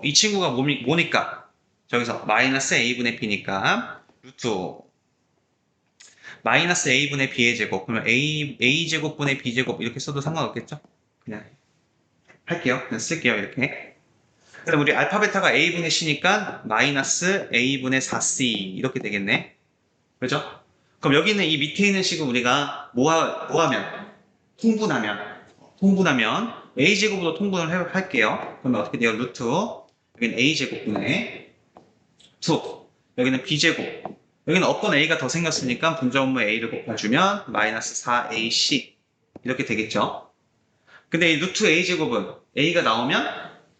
이 친구가 뭐니까? 저기서 마이너스 a분의 b니까 루트 마이너스 a분의 b의 제곱 그러면 a제곱분의 b제곱 이렇게 써도 상관없겠죠? 그냥 할게요. 그냥 쓸게요. 이렇게. 그럼 우리 알파 베타가 a분의 c니까 마이너스 a분의 4c 이렇게 되겠네. 그죠? 그럼 여기 있는 이 밑에 있는 식을 우리가 뭐하면? 통분하면 a제곱으로 통분을 할게요. 그러면 어떻게 돼요? 루트 여기는 a제곱분의 2 여기는 b제곱 여기는 어떤 a가 더 생겼으니까 분자분모 a를 곱해주면 마이너스 4ac 이렇게 되겠죠. 근데 이 루트 a제곱은 a가 나오면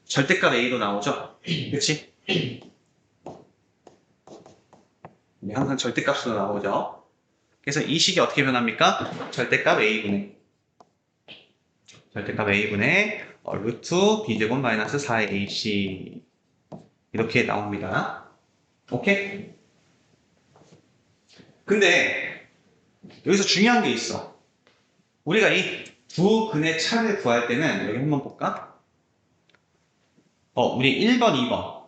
절대값 a로 나오죠. 그치? 항상 절대값으로 나오죠. 그래서 이 식이 어떻게 변합니까? 절대값 a분의 루트 b제곱 마이너스 4ac 이렇게 나옵니다. 오케이? 근데 여기서 중요한 게 있어. 우리가 이 두 근의 차를 구할 때는 여기 한번 볼까? 우리 1번, 2번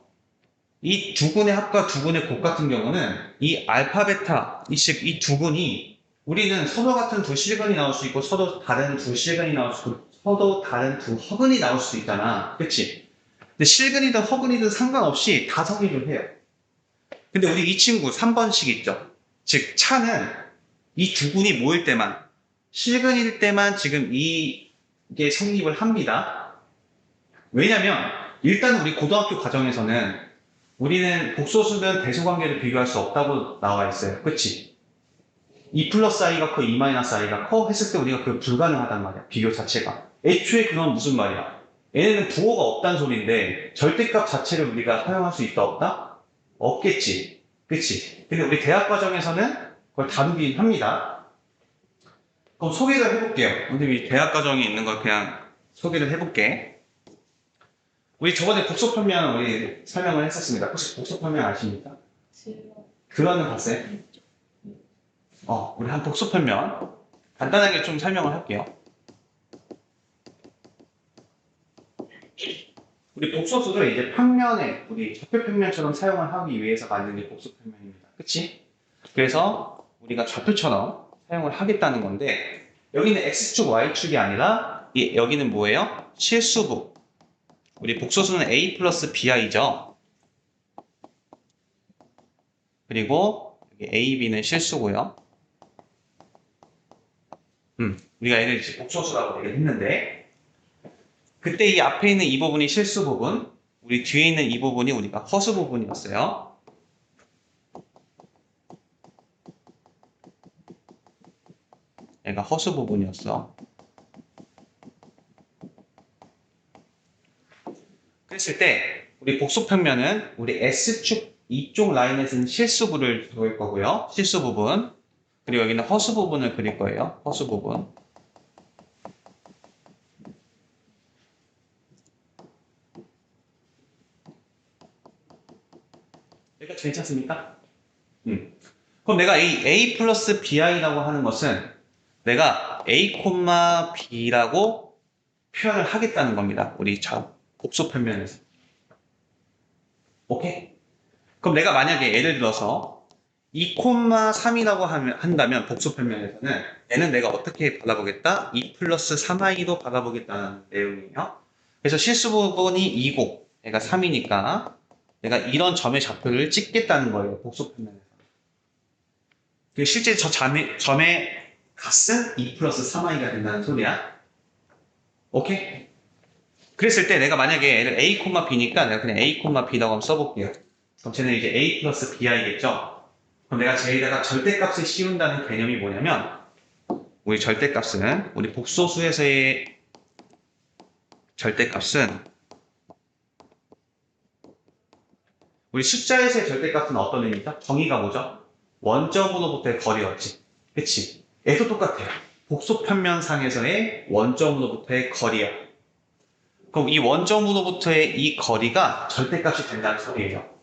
이 두 근의 합과 두 근의 곱 같은 경우는 이 알파, 베타 이 두 근이 우리는 서로 같은 두 실근이 나올 수 있고 서로 다른 두 실근이 나올 수 있고 서로 다른 두 허근이 나올 수 있잖아. 그치? 근데 실근이든 허근이든 상관없이 다 성립을 해요. 근데 우리 이 친구 3번식 있죠? 즉 차는 이 두 근이 모일 때만 실근일 때만 지금 이게 성립을 합니다. 왜냐면 일단 우리 고등학교 과정에서는 우리는 복소수는 대소관계를 비교할 수 없다고 나와 있어요. 그치? 2 플러스 i가 커, 2 마이너스 i가 커 했을 때 우리가 그 불가능하단 말이야. 비교 자체가. 애초에 그건 무슨 말이야? 얘네는 부호가 없다는 소리인데 절대값 자체를 우리가 사용할 수 있다 없다? 없겠지. 그치? 근데 우리 대학 과정에서는 그걸 다루긴 합니다. 그럼 소개를 해볼게요. 선생님이 대학 과정에 있는 걸 그냥 소개를 해볼게. 우리 저번에 복소편면 우리 설명을 했었습니다. 혹시 복소편면 아십니까? 그거는 봤어요? 우리 한 복소편면 간단하게 좀 설명을 할게요. 우리 복소수를 이제 평면에 우리 좌표평면처럼 사용을 하기 위해서 만든 게 복소편면입니다. 그치? 그래서 우리가 좌표처럼 사용을 하겠다는 건데 여기는 X축, Y축이 아니라 여기는 뭐예요? 실수부. 우리 복소수는 A 플러스 BI죠. 그리고 여기 A, B는 실수고요. 우리가 얘를 이제 복소수라고 얘기를 했는데 그때 이 앞에 있는 이 부분이 실수 부분, 우리 뒤에 있는 이 부분이 우리가 허수 부분이었어요. 얘가 허수 부분이었어. 그랬을 때 우리 복소평면은 우리 S축 이쪽 라인에서는 실수부를 그릴 거고요. 실수 부분. 그리고 여기는 허수 부분을 그릴 거예요. 허수 부분. 여기까지 괜찮습니까? 그럼 내가 이 A 플러스 BI라고 하는 것은 내가 A, B라고 표현을 하겠다는 겁니다. 우리 복소편면에서. 오케이? 그럼 내가 만약에 예를 들어서 2,3이라고 한다면 복소편면에서는 얘는 내가 어떻게 받아보겠다? 2 플러스 3i로 받아보겠다는 내용이에요. 그래서 실수 부분이 2고 얘가 3이니까 내가 이런 점의 좌표를 찍겠다는 거예요. 복소편면에서. 실제 저 점의 값은 2 플러스 3i가 된다는 소리야. 오케이? 그랬을 때 내가 만약에 얘를 A, B니까 내가 그냥 A, B라고 한번 써볼게요. 그럼 쟤는 이제 A 플러스 BI겠죠? 그럼 내가 쟤에다가 절대값을 씌운다는 개념이 뭐냐면 우리 절대값은 우리 복소수에서의 절대값은 우리 숫자에서의 절대값은 어떤 의미죠? 정의가 뭐죠? 원점으로부터의 거리였지. 그치? 얘도 똑같아요. 복소편면상에서의 원점으로부터의 거리야. 그럼 이 원점으로부터의 이 거리가 절대값이 된다는 소리예요.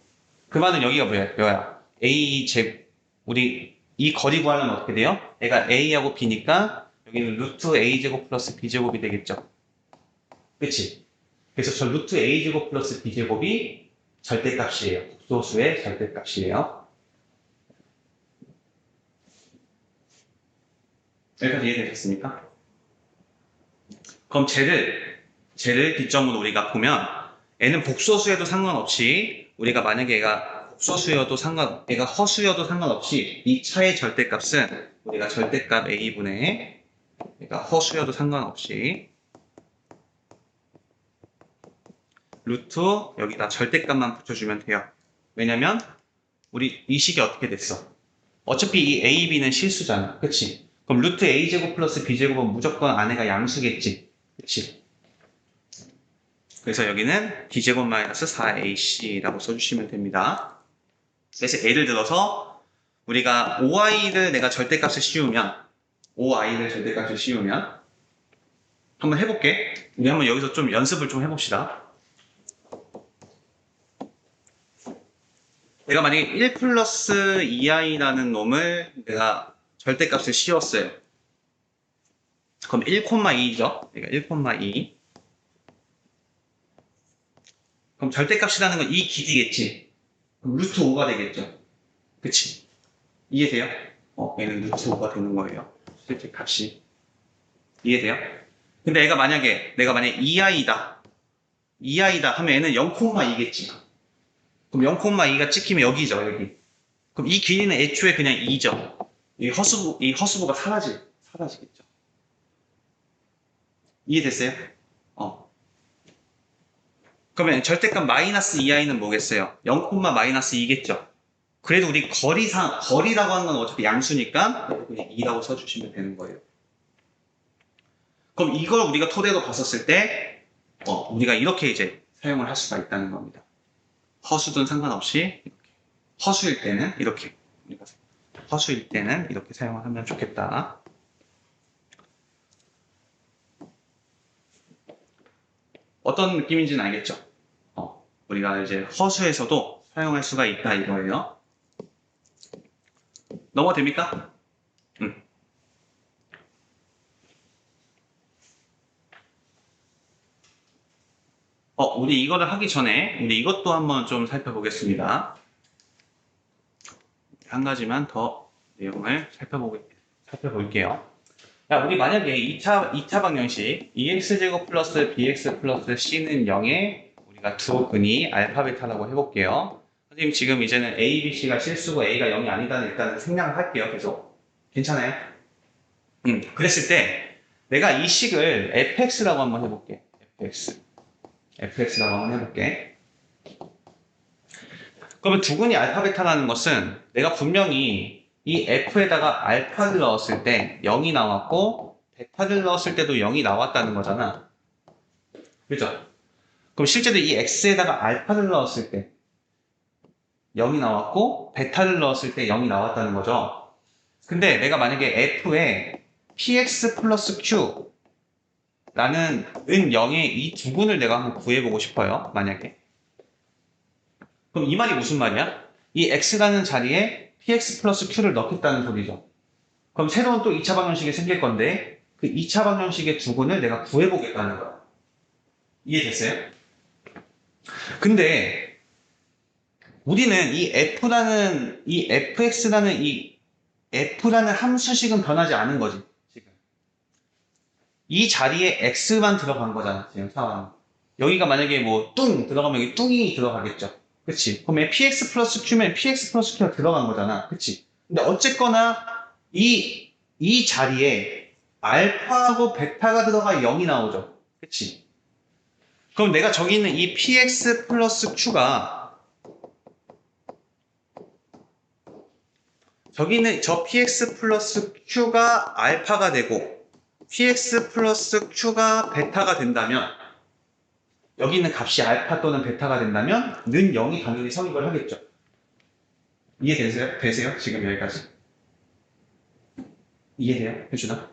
그 말은 여기가 뭐야? A 제 우리 이 거리 구하려면 어떻게 돼요? 얘가 A하고 B니까 여기는 루트 A제곱 플러스 B제곱이 되겠죠. 그치? 그래서 저 루트 A제곱 플러스 B제곱이 절대값이에요. 복소수의 절대값이에요. 여기까지 이해되셨습니까? 그럼 쟤를 기점으로 우리가 보면 얘는 복소수여도 상관없이 우리가 만약에 얘가 복소수여도 얘가 허수여도 상관없이 이 차의 절대값은 우리가 절대값 A분의 얘가 허수여도 상관없이 루트 여기다 절대값만 붙여주면 돼요. 왜냐면 우리 이 식이 어떻게 됐어? 어차피 이 A, B는 실수잖아. 그치? 그럼 루트 A제곱 플러스 B제곱은 무조건 안에가 양수겠지. 그치? 그래서 여기는 B제곱 마이너스 4AC라고 써주시면 됩니다. 그래서 예를 들어서 우리가 5i를 내가 절대값을 씌우면 5i를 절대값을 씌우면 한번 해볼게. 우리 한번 여기서 좀 연습을 좀 해봅시다. 내가 만약에 1 플러스 2i라는 놈을 내가 절대값을 씌웠어요. 그럼 1,2죠. 그러니까 1,2. 그럼 절대값이라는 건 이 길이겠지. 그럼 루트 5가 되겠죠. 그치? 이해돼요? 얘는 루트 5가 되는 거예요. 실제 값이. 이해돼요? 근데 내가 만약에 2i다. 2i다 하면 얘는 0,2겠지. 그럼 0,2가 찍히면 여기죠, 여기. 그럼 이 길이는 애초에 그냥 2죠. 이 허수부가 사라지겠죠. 이해됐어요? 그러면 절대값 마이너스 2i는 뭐겠어요? 0, 마이너스 2겠죠. 그래도 우리 거리라고 하는 건 어차피 양수니까 그냥 2라고 써주시면 되는 거예요. 그럼 이걸 우리가 토대로 봤었을 때 우리가 이렇게 이제 사용을 할 수가 있다는 겁니다. 허수든 상관없이 이렇게. 허수일 때는 이렇게 사용을 하면 좋겠다. 어떤 느낌인지는 알겠죠? 우리가 이제 허수에서도 사용할 수가 있다 이거예요. 넘어됩니까? 우리 이거를 하기 전에 우리 이것도 한번 좀 살펴보겠습니다. 한 가지만 더 내용을 살펴볼게요. 야, 우리 만약에 2차 방정식 2x제곱 플러스 bx 플러스 c는 0에 우리가 두근이 알파 베타라고 해볼게요. 선생님 지금 이제는 a, b, c가 실수고 a가 0이 아니다는 일단은 생략을 할게요. 계속. 괜찮아요? 그랬을 때 내가 이 식을 fx라고 한번 해볼게. fx라고 한번 해볼게. 그러면 두근이 알파 베타라는 것은 내가 분명히 이 f에다가 알파를 넣었을 때 0이 나왔고 베타를 넣었을 때도 0이 나왔다는 거잖아. 그죠? 그럼 실제로 이 x에다가 알파를 넣었을 때 0이 나왔고 베타를 넣었을 때 0이 나왔다는 거죠. 근데 내가 만약에 f에 px 플러스 q 라는 은 0의 이 두근을 내가 한번 구해보고 싶어요. 만약에. 그럼 이 말이 무슨 말이야? 이 x라는 자리에 px 플러스 q를 넣겠다는 소리죠. 그럼 새로운 또 2차 방정식이 생길 건데 그 2차 방정식의 두근을 내가 구해보겠다는 거야. 이해됐어요? 근데 우리는 이 fx라는 이 f라는 함수식은 변하지 않은 거지. 지금. 이 자리에 x만 들어간 거잖아. 지금 상황. 여기가 만약에 뭐 뚱 들어가면 여기 뚱이 들어가겠죠. 그치? 그럼 px 플러스 q면 px 플러스 q가 들어간 거잖아. 그치? 근데 어쨌거나 이 자리에 알파하고 베타가 들어가 0이 나오죠. 그치? 그럼 내가 저기 있는 이 px 플러스 q가 저기 있는 저 px 플러스 q가 알파가 되고 px 플러스 q가 베타가 된다면 여기 있는 값이 알파 또는 베타가 된다면 는 0이 당연히 성립을 하겠죠. 이해되세요? 되세요? 지금 여기까지. 이해돼요? 효준아?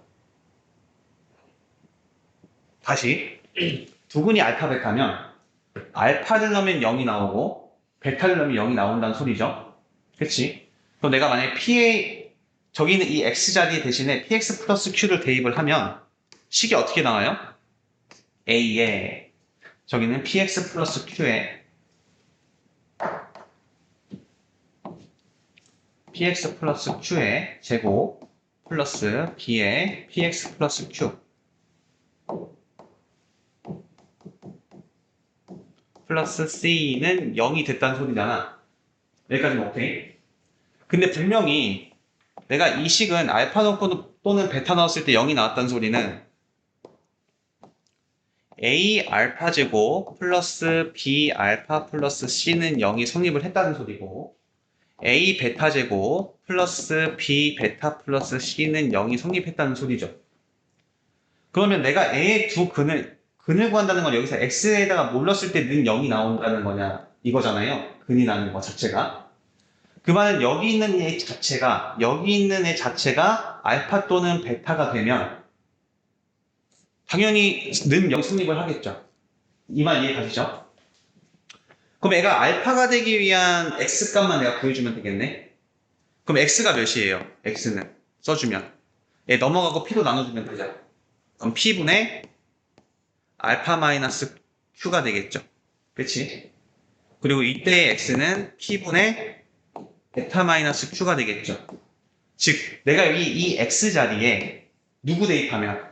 다시 두근이 알파 베타면 알파를 넣으면 0이 나오고 베타를 넣으면 0이 나온다는 소리죠. 그치? 그럼 내가 만약에 저기 있는 이 x 자리 대신에 px 플러스 q를 대입을 하면 식이 어떻게 나와요? a에 저기는 px 플러스 q에 px 플러스 q의 제곱 플러스 b에 px 플러스 q 플러스 c는 0이 됐다는 소리잖아. 여기까지는 오케이. 근데 분명히 내가 이 식은 알파 넣고 또는 베타 넣었을 때 0이 나왔다는 소리는 a 알파 제곱 플러스 b 알파 플러스 c는 0이 성립을 했다는 소리고 a 베타 제곱 플러스 b 베타 플러스 c는 0이 성립했다는 소리죠. 그러면 내가 a의 두 근을 구한다는 건 여기서 x에다가 뭘 넣었을 때 는 0이 나온다는 거냐 이거잖아요. 근이 나는 거 자체가. 그 말은 여기 있는 애 자체가 알파 또는 베타가 되면 당연히 는 0 성립을 하겠죠. 이 말 이해 가시죠? 그럼 애가 알파가 되기 위한 x값만 내가 구해주면 되겠네. 그럼 x가 몇이에요? x는 써주면 얘 넘어가고 p로 나눠주면 되죠. 그럼 p분의 알파 마이너스 q가 되겠죠. 그치? 그리고 이때의 x는 p분의 베타 마이너스 q가 되겠죠. 즉 내가 이 x 자리에 누구 대입하면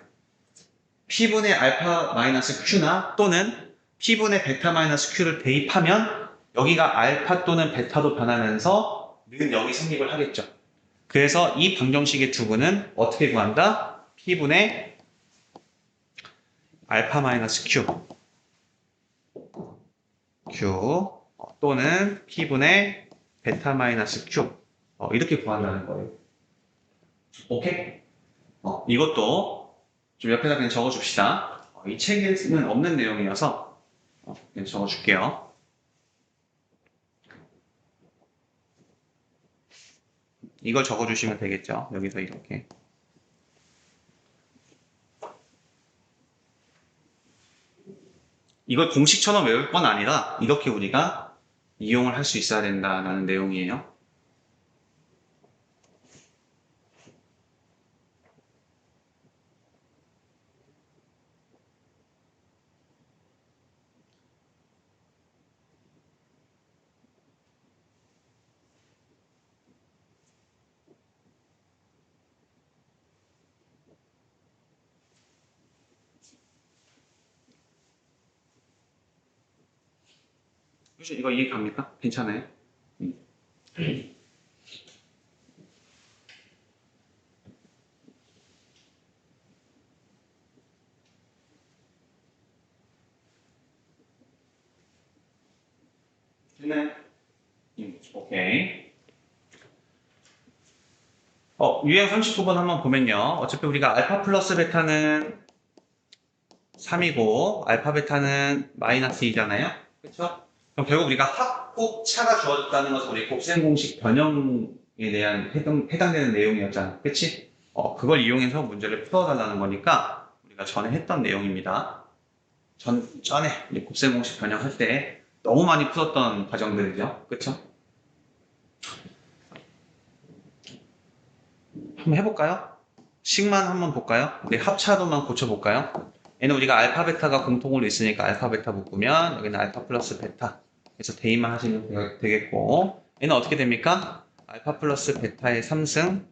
p분의 알파 마이너스 q나 또는 p분의 베타 마이너스 q를 대입하면 여기가 알파 또는 베타도 변하면서 는 0이 성립을 하겠죠. 그래서 이 방정식의 두근은 어떻게 구한다? p분의 알파 마이너스 q 또는 p분의 베타 마이너스 q 이렇게 구한다는 거예요. 오케이? 이것도 좀 옆에다 그냥 적어줍시다. 이 책에는 없는 내용이어서 그냥 적어줄게요. 이걸 적어주시면 되겠죠. 여기서 이렇게. 이걸 공식처럼 외울 건 아니라 이렇게 우리가 이용을 할 수 있어야 된다는 내용이에요. 혹시 이거 이해 갑니까? 괜찮아요? 네. 오케이. 유형 39번 한번 보면요. 어차피 우리가 알파 플러스 베타는 3이고 알파 베타는 마이너스 2잖아요. 그렇죠? 그럼 결국 우리가 합곱차가 주어졌다는 것은 우리 곱셈 공식 변형에 대한 해당되는 내용이었잖아. 그치? 그걸 이용해서 문제를 풀어달라는 거니까 우리가 전에 했던 내용입니다. 전에 우리 곱셈 공식 변형할 때 너무 많이 풀었던 과정들이죠. 그쵸? 한번 해볼까요? 식만 한번 볼까요? 우리 합차로만 고쳐볼까요? 얘는 우리가 알파 베타가 공통으로 있으니까 알파 베타 묶으면 여기는 알파 플러스 베타. 그래서 대입만 하시면 되겠고 얘는 어떻게 됩니까? 알파 플러스 베타의 3승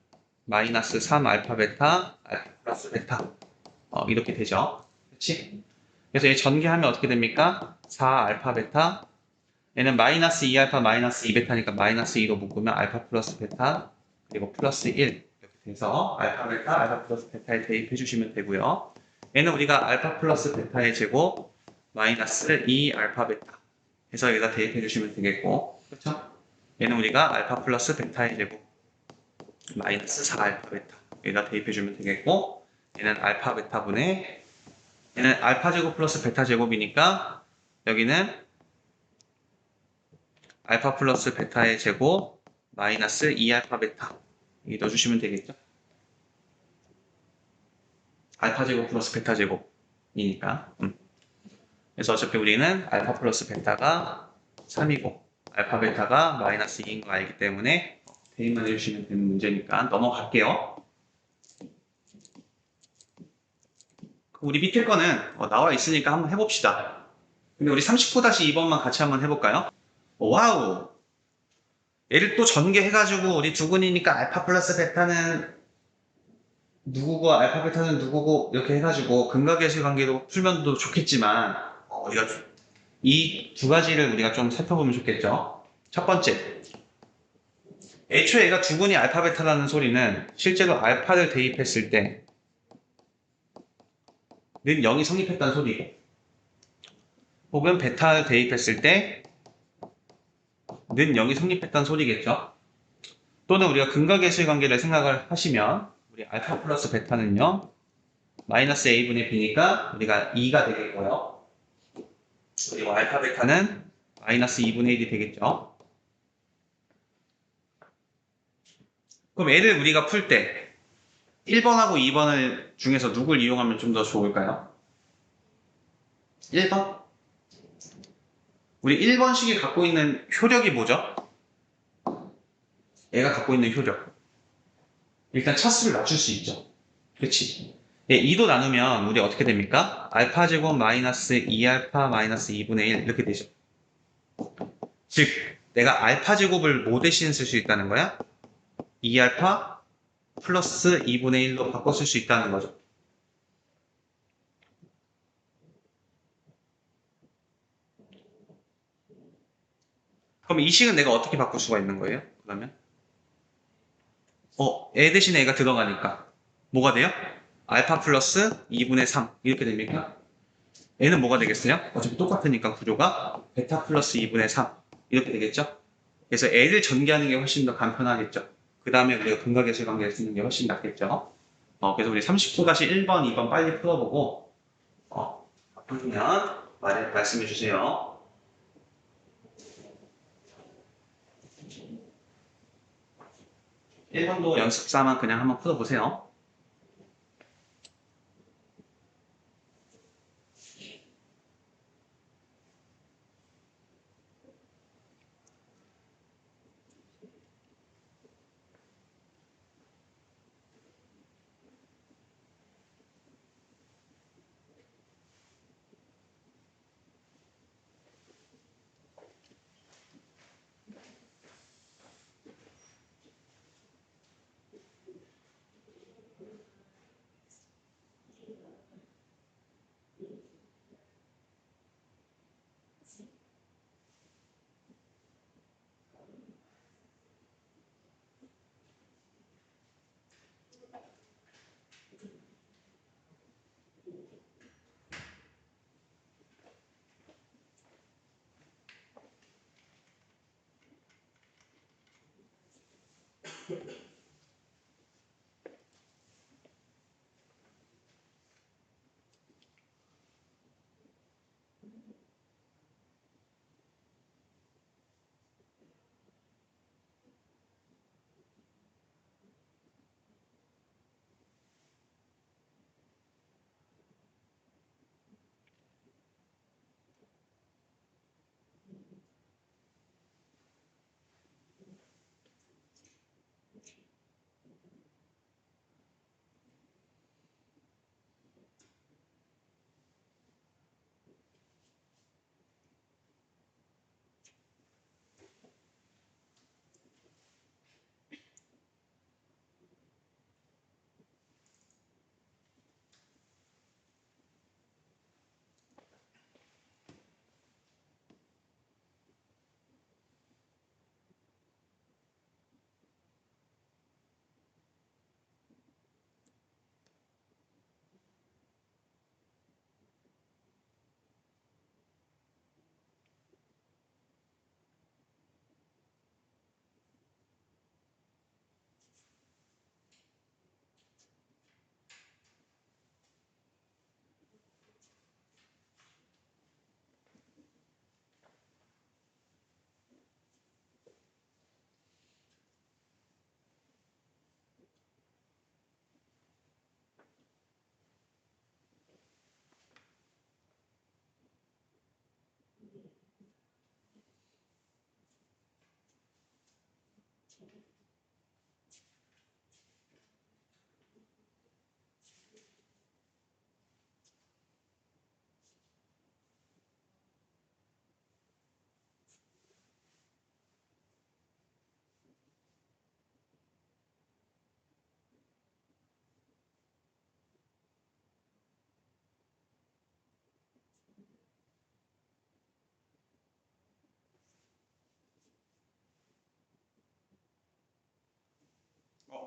마이너스 3 알파 베타 알파 플러스 베타 이렇게 되죠. 그렇지? 그래서 얘 전개하면 어떻게 됩니까? 4 알파 베타 얘는 마이너스 2 알파 마이너스 2 베타니까 마이너스 2로 묶으면 알파 플러스 베타 그리고 플러스 1 이렇게 돼서 알파 베타 알파 플러스 베타에 대입해 주시면 되고요. 얘는 우리가 알파 플러스 베타의 제곱 마이너스 2 알파 베타 해서 여기다 대입해 주시면 되겠고 그렇죠? 얘는 우리가 알파 플러스 베타의 제곱 마이너스 4 알파 베타 여기다 대입해 주면 되겠고 얘는 알파 베타분의 얘는 알파 제곱 플러스 베타 제곱이니까 여기는 알파 플러스 베타의 제곱 마이너스 2알파 베타 여기 넣어주시면 되겠죠? 알파 제곱 플러스 베타 제곱이니까 그래서 어차피 우리는 알파 플러스 베타가 3이고 알파 베타가 마이너스 2인 거 알기 때문에 대입만 해주시면 되는 문제니까 넘어갈게요. 우리 밑에 거는 나와 있으니까 한번 해봅시다. 근데 우리 39-2번만 같이 한번 해볼까요? 와우! 얘를 또 전개해가지고 우리 두근이니까 알파 플러스 베타는 누구고 알파 베타는 누구고 이렇게 해가지고 근각계수 관계도 풀면 도 좋겠지만 우리가 이 두 가지를 우리가 좀 살펴보면 좋겠죠. 첫 번째, 애초에 얘가 두근이 알파 베타라는 소리는 실제로 알파를 대입했을 때는 0이 성립했다는 소리고 혹은 베타를 대입했을 때는 0이 성립했다는 소리겠죠. 또는 우리가 근각계수의 관계를 생각을 하시면 우리 알파 플러스 베타는요 마이너스 a분의 b니까 우리가 2가 되겠고요. 그리고 알파 베타는 마이너스 2분의 1이 되겠죠. 그럼 얘를 우리가 풀 때 1번하고 2번을 중에서 누굴 이용하면 좀 더 좋을까요? 1번? 우리 1번식이 갖고 있는 효력이 뭐죠? 얘가 갖고 있는 효력. 일단 차수를 낮출 수 있죠. 그렇지? 예, 2도 나누면 우리 어떻게 됩니까? 알파 제곱 마이너스 2알파 마이너스 2분의 1 이렇게 되죠. 즉 내가 알파 제곱을 뭐 대신 쓸 수 있다는 거야? 2알파 플러스 2분의 1로 바꿔 쓸 수 있다는 거죠. 그럼 이 식은 내가 어떻게 바꿀 수가 있는 거예요? 그러면 애 대신에 애가 들어가니까 뭐가 돼요? 알파 플러스 2분의 3 이렇게 됩니까? 얘는 뭐가 되겠어요? 어차피 똑같으니까 구조가 베타 플러스 2분의 3 이렇게 되겠죠? 그래서 애를 전개하는 게 훨씬 더 간편하겠죠? 그 다음에 우리가 근각계수 관계를 쓰는 게 훨씬 낫겠죠? 그래서 우리 39-1번, 2번 빨리 풀어보고 풀면 말씀해 주세요. 1번도 연습사만 그냥 한번 풀어보세요.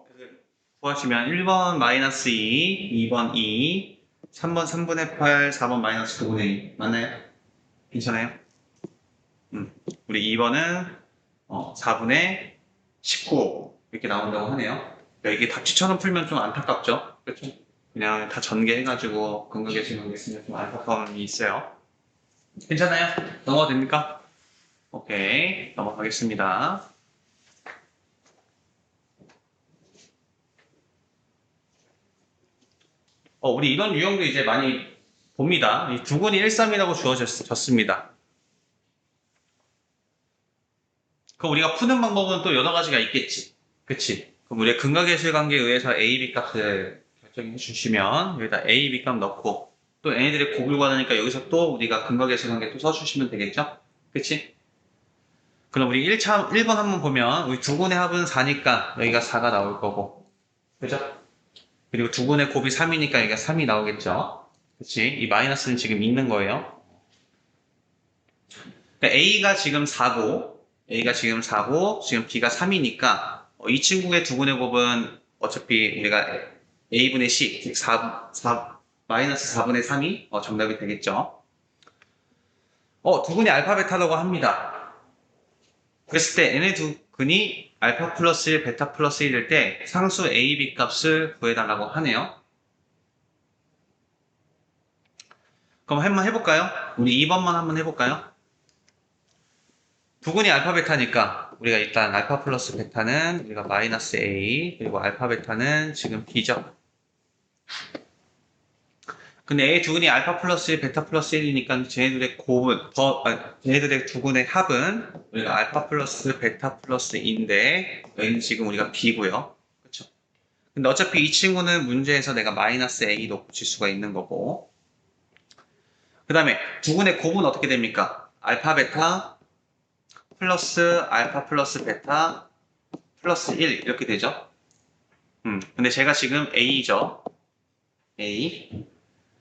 그래서 구하시면 1번 마이너스 2, 2번 2, 3번 3분의 8, 4번 마이너스 9분의 2 맞나요? 괜찮아요? 우리 2번은 4분의 19 이렇게 나온다고 하네요. 그러니까 이게 답지처럼 풀면 좀 안타깝죠? 그렇죠? 그냥 다 전개해가지고 근거계수만 있으면 좀 안타까움이 있어요. 괜찮아요? 넘어가도 됩니까? 오케이, 넘어가겠습니다. 우리 이런 유형도 이제 많이 봅니다. 이 두근이 1, 3이라고 주어졌습니다. 그럼 우리가 푸는 방법은 또 여러 가지가 있겠지. 그치? 그럼 우리가 근각계수의 관계에 의해서 A, B 값을 결정해 주시면 여기다 A, B 값 넣고 또 얘네들의 곱을 구하니까 여기서 또 우리가 근각계수의 관계 또 써주시면 되겠죠? 그치? 그럼 우리 1번 한번 보면 우리 두근의 합은 4니까 여기가 4가 나올 거고 그죠? 그리고 두근의 곱이 3이니까 여기가 3이 나오겠죠? 그치? 이 마이너스는 지금 있는 거예요. 그러니까 A가 지금 4고, 지금 B가 3이니까, 이 친구의 두분의 곱은 어차피 우리가 A분의 C, 즉 마이너스 4분의 3이 정답이 되겠죠. 두근이 알파, 베타라고 합니다. 그랬을 때 얘네 두 근이 알파 플러스 1, 베타 플러스 1일 때 상수 A, B 값을 구해달라고 하네요. 그럼 한번 해볼까요? 우리 2번만 한번 해볼까요? 두근이 알파 베타니까 우리가 일단 알파 플러스 베타는 우리가 마이너스 A 그리고 알파 베타는 지금 B죠. 근데 A 두근이 알파 플러스 1, 베타 플러스 1이니까 쟤네들의 두근의 합은 우리가 알파 플러스 베타 플러스 2인데 여기는 지금 우리가 B고요. 그렇죠? 근데 어차피 이 친구는 문제에서 내가 마이너스 A도 붙일 수가 있는 거고 그 다음에 두근의 곱은 어떻게 됩니까? 알파 베타 플러스 알파 플러스 베타 플러스 1 이렇게 되죠. 근데 제가 지금 A죠. A.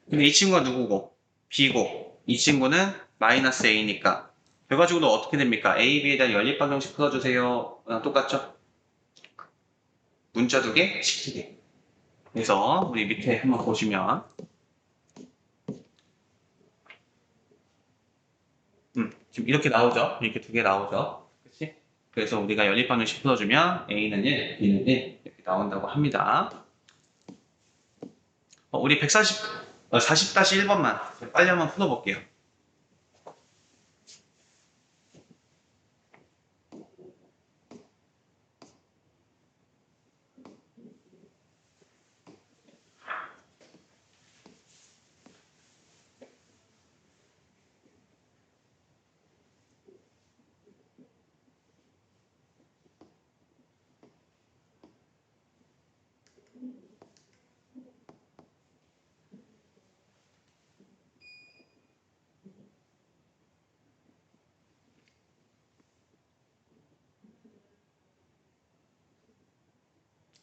근데 이 친구가 누구고? B고. 이 친구는 마이너스 A니까. 결과적으로 어떻게 됩니까? A, B에 대한 연립방정식 풀어주세요. 똑같죠? 문자 두 개, 식 두 개. 그래서 우리 밑에 한번 보시면 지금 이렇게 나오죠? 이렇게 두 개 나오죠? 그치? 그래서 우리가 연립방정식 풀어주면 A는 1, B는 1 이렇게 나온다고 합니다. 우리 40-1번만 빨리 한번 풀어볼게요.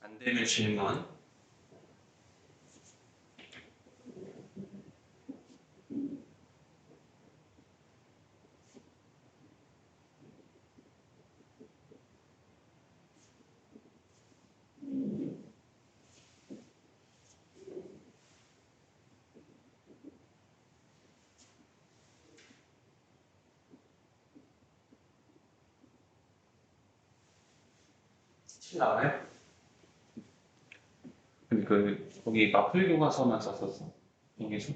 안 되면 질문. 나와요? 근데 거기 마플 교과서만 썼었어. 여기서.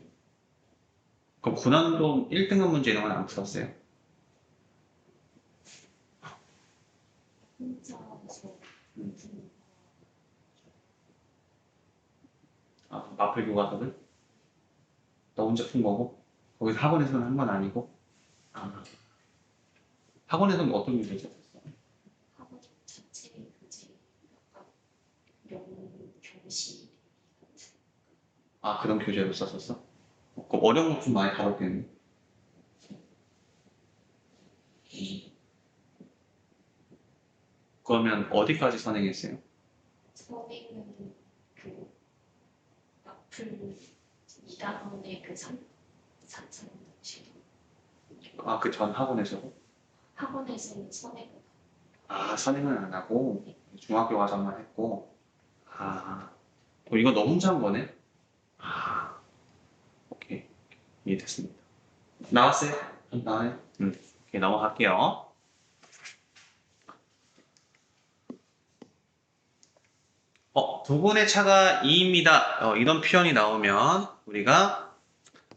그럼 고난도 1등급 문제 이런 건 안 풀었어요? 혼자서 음. 마플 교과서를? 나 혼자 푼 거고? 거기서 학원에서는 한 건 아니고? 아, 학원에서는 어떤 문제 있었어? 학원 자체 시 아, 그런 교재로 썼었어? 그럼 어려운 거 좀 많이 다뤘겠네. 그러면 어디까지 선행했어요? 선행은 그 앞을 2단원의 그 4차원 시도 아, 그 전 학원에서도? 학원에서는 선행을 아, 선행은 안 하고 중학교 과정만 했고. 아, 이거 너 혼자 한 거네? 아, 오케이. 이해됐습니다. 나왔어요? 나와요? 오케이, 넘어갈게요. 두 분의 차가 2입니다. 이런 표현이 나오면 우리가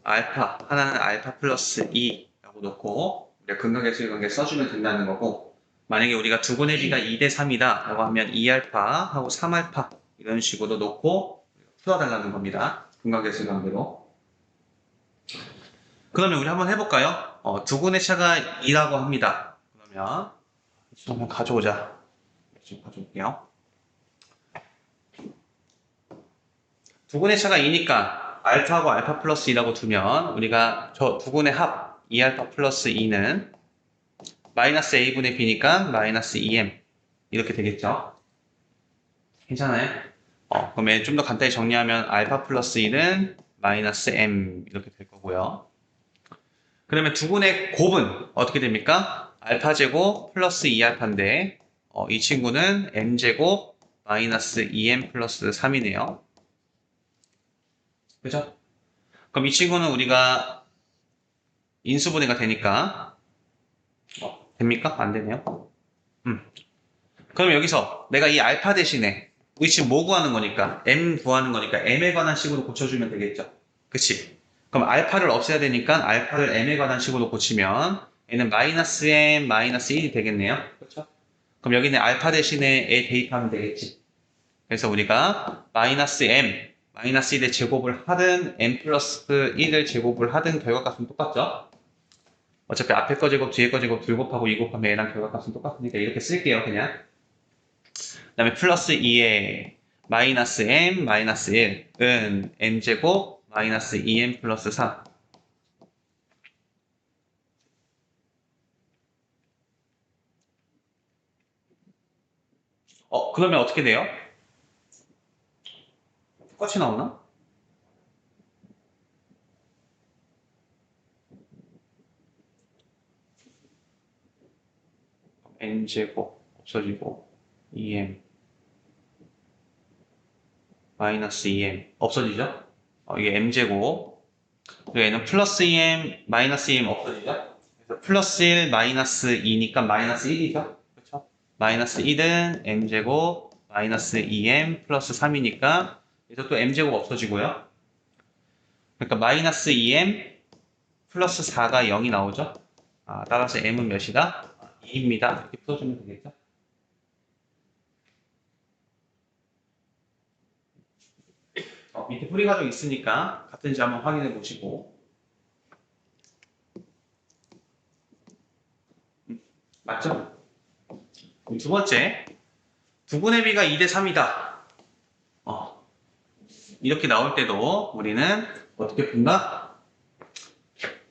알파, 하나는 알파 플러스 2라고 놓고 우리가 근각계수의 관계 써주면 된다는 거고, 만약에 우리가 두 분의 비가 2대 3이다 라고 하면 2알파 하고 3알파 이런 식으로 놓고 풀어달라는 겁니다. 근각계수의 관계로. 그러면 우리 한번 해볼까요? 두 분의 차가 2라고 합니다. 그러면 한번 가져오자. 지금 가져올게요. 두 분의 차가 2니까 알파하고 알파 플러스 2라고 두면 우리가 저 두 분의 합 2알파 플러스 2는 마이너스 a분의 b니까 마이너스 2m 이렇게 되겠죠. 괜찮아요? 그러면 좀 더 간단히 정리하면 알파 플러스 2는 마이너스 m 이렇게 될 거고요. 그러면 두 분의 곱은 어떻게 됩니까? 알파 제곱 플러스 2알파인데 이 친구는 m 제곱 마이너스 2m 플러스 3이네요. 그죠? 그럼 이 친구는 우리가 인수분해가 되니까 됩니까? 안 되네요. 그럼 여기서 내가 이 알파 대신에 우리 지금 뭐 구하는 거니까 m 구하는 거니까 m에 관한 식으로 고쳐주면 되겠죠. 그치? 그럼 알파를 없애야 되니까 알파를 m에 관한 식으로 고치면 얘는 마이너스 m 마이너스 1이 되겠네요. 그렇죠? 그럼 여기는 알파 대신에 에 대입하면 되겠지. 그래서 우리가 마이너스 m 마이너스 1의 제곱을 하든 m 플러스 1을 제곱을 하든 결과값은 똑같죠? 어차피 앞에 거 제곱, 뒤에 거 제곱 둘 곱하고 2 곱하면 얘랑 결과값은 똑같으니까 이렇게 쓸게요, 그냥. 그 다음에 플러스 2에 마이너스 m 마이너스 1은 m 제곱 마이너스 2m 플러스 3. 그러면 어떻게 돼요? 똑같이 나오나? n 제곱 없어지고 2m 마이너스 2m 없어지죠? 이게 m 제곱 그리고 얘는 플러스 2m 마이너스 2m 없어지죠? 그래서 플러스 1 마이너스 2니까 마이너스 1이죠? 그렇죠? 마이너스 1은 m 제곱 마이너스 2m 플러스 3이니까 여기서 또 m 제곱 없어지고요. 그러니까 마이너스 2m 플러스 4가 0이 나오죠? 따라서 m은 몇이다? 2입니다. 이렇게 풀어주면 되겠죠? 밑에 풀이 가지고 있으니까 같은지 한번 확인해 보시고. 맞죠? 두 번째, 두 분의 비가 2대 3이다. 이렇게 나올 때도 우리는 어떻게 푼다?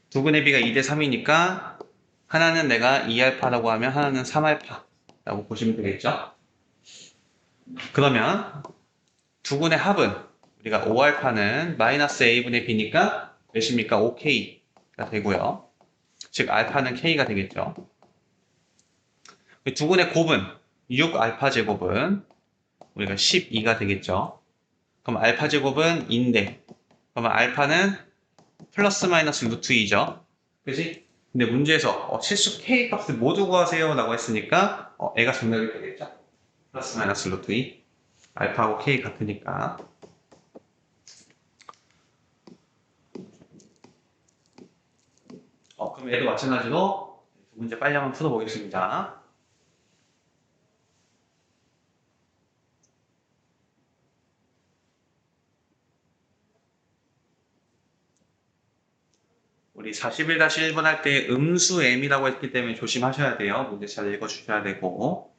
두 분의 비가 2대 3이니까 하나는 내가 2알파라고 하면 하나는 3알파라고 보시면 되겠죠? 그러면 두 분의 합은 우리가 5알파는 마이너스 a분의 b니까 몇입니까? 5k가 되고요. 즉 알파는 k가 되겠죠. 두 분의 곱은 6알파 제곱은 우리가 12가 되겠죠. 그럼 알파 제곱은 2인데 그러면 알파는 플러스 마이너스 루트 2죠. 그지? 근데 문제에서 실수 k 값을 모두 구하세요 라고 했으니까 애가 정답이 되겠죠. 플러스 마이너스 루트 2 알파하고 k 같으니까. 그럼 얘도 마찬가지로 두 문제 빨리 한번 풀어보겠습니다. 우리 41-1번 할 때 음수 m이라고 했기 때문에 조심하셔야 돼요. 문제 잘 읽어주셔야 되고.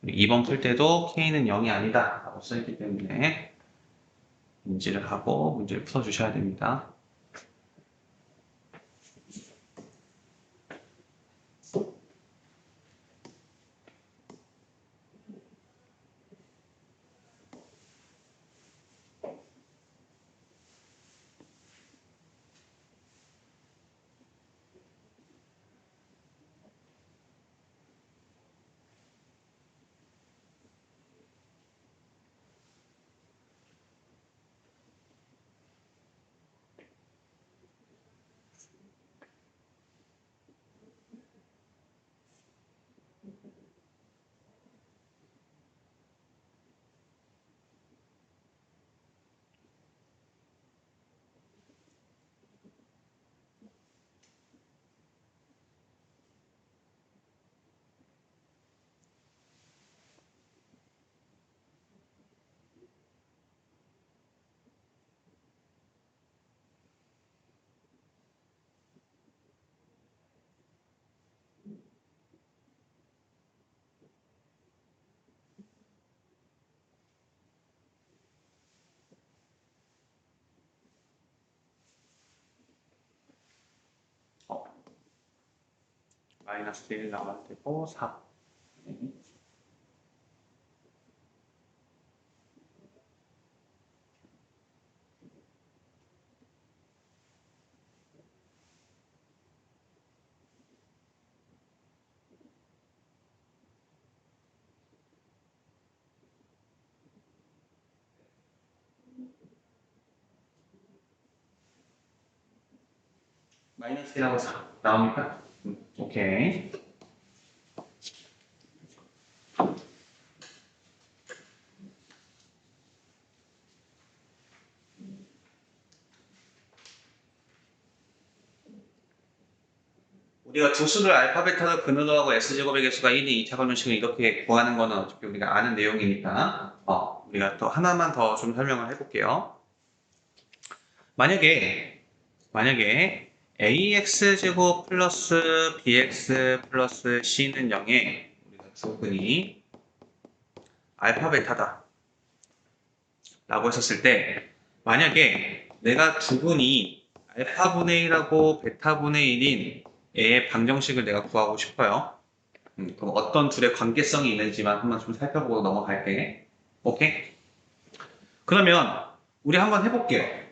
2번 풀 때도 K는 0이 아니다 라고 써있기 때문에 인지를 하고 문제를 풀어주셔야 됩니다. 마이너스 1 나와야 되고 4. 마이너스 1하고 4 나옵니까? 오케이. 우리가 두 수를 알파, 베타로 근으로 하고 S제곱의 개수가 1인 2차 방정식을 이렇게 구하는 거는 어차피 우리가 아는 내용이니까 우리가 또 하나만 더 좀 설명을 해볼게요. 만약에 AX제곱 플러스 BX 플러스 C는 0에 우리가 두근이 알파, 베타다 라고 했었을 때 만약에 내가 두근이 알파분의 1하고 베타분의 1인 A의 방정식을 내가 구하고 싶어요. 그럼 어떤 둘의 관계성이 있는지만 한번 좀 살펴보고 넘어갈게. 오케이? 그러면 우리 한번 해볼게요.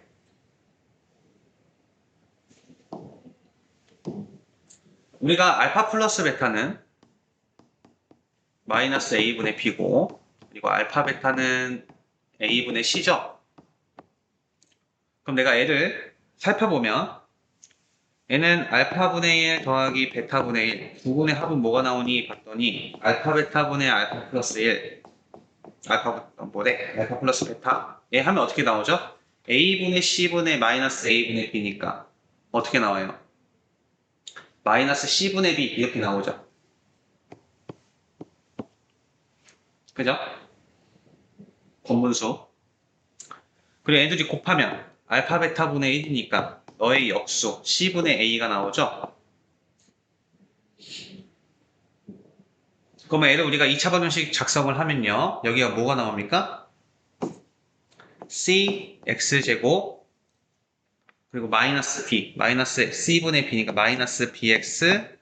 우리가 알파 플러스 베타는 마이너스 A분의 B고 그리고 알파 베타는 A분의 C죠? 그럼 내가 얘를 살펴보면 얘는 알파분의 1 더하기 베타분의 1 두 분의 합은 뭐가 나오니 봤더니 알파 베타분의 알파 플러스 1 알파 플러스 베타 얘 하면 어떻게 나오죠? A분의 C분의 마이너스 A분의 B니까 어떻게 나와요? 마이너스 C분의 B 이렇게 나오죠. 그죠? 번분수. 그리고 얘들이 곱하면 알파 베타분의 1이니까 너의 역수 C분의 A가 나오죠? 그러면 얘를 우리가 2차 방정식 작성을 하면요. 여기가 뭐가 나옵니까? CX제곱 그리고 마이너스 B 마이너스 C분의 B니까 마이너스 BX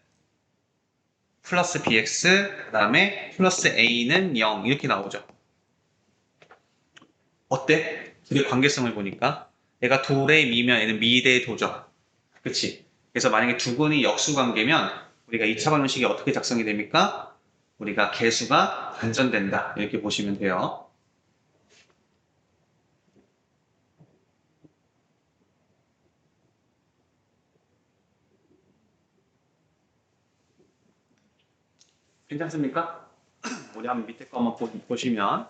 플러스 BX 그 다음에 플러스 A는 0 이렇게 나오죠. 어때? 둘의 관계성을 보니까 얘가 도래 미면 얘는 미대 도죠. 그치? 그래서 만약에 두 분이 역수관계면 우리가 2차 방정식이 어떻게 작성이 됩니까? 우리가 개수가 반전된다 이렇게 보시면 돼요. 괜찮습니까? 우리 한번 밑에 거 한번 보시면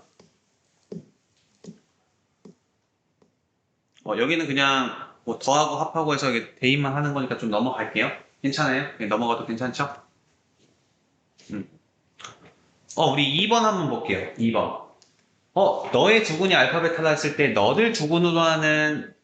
여기는 그냥 뭐 더하고 합하고 해서 대입만 하는 거니까 좀 넘어갈게요. 괜찮아요? 그냥 넘어가도 괜찮죠? 우리 2번 한번 볼게요. 2번. 너의 두근이 알파 베타다 했을 때 너를 두근으로 하는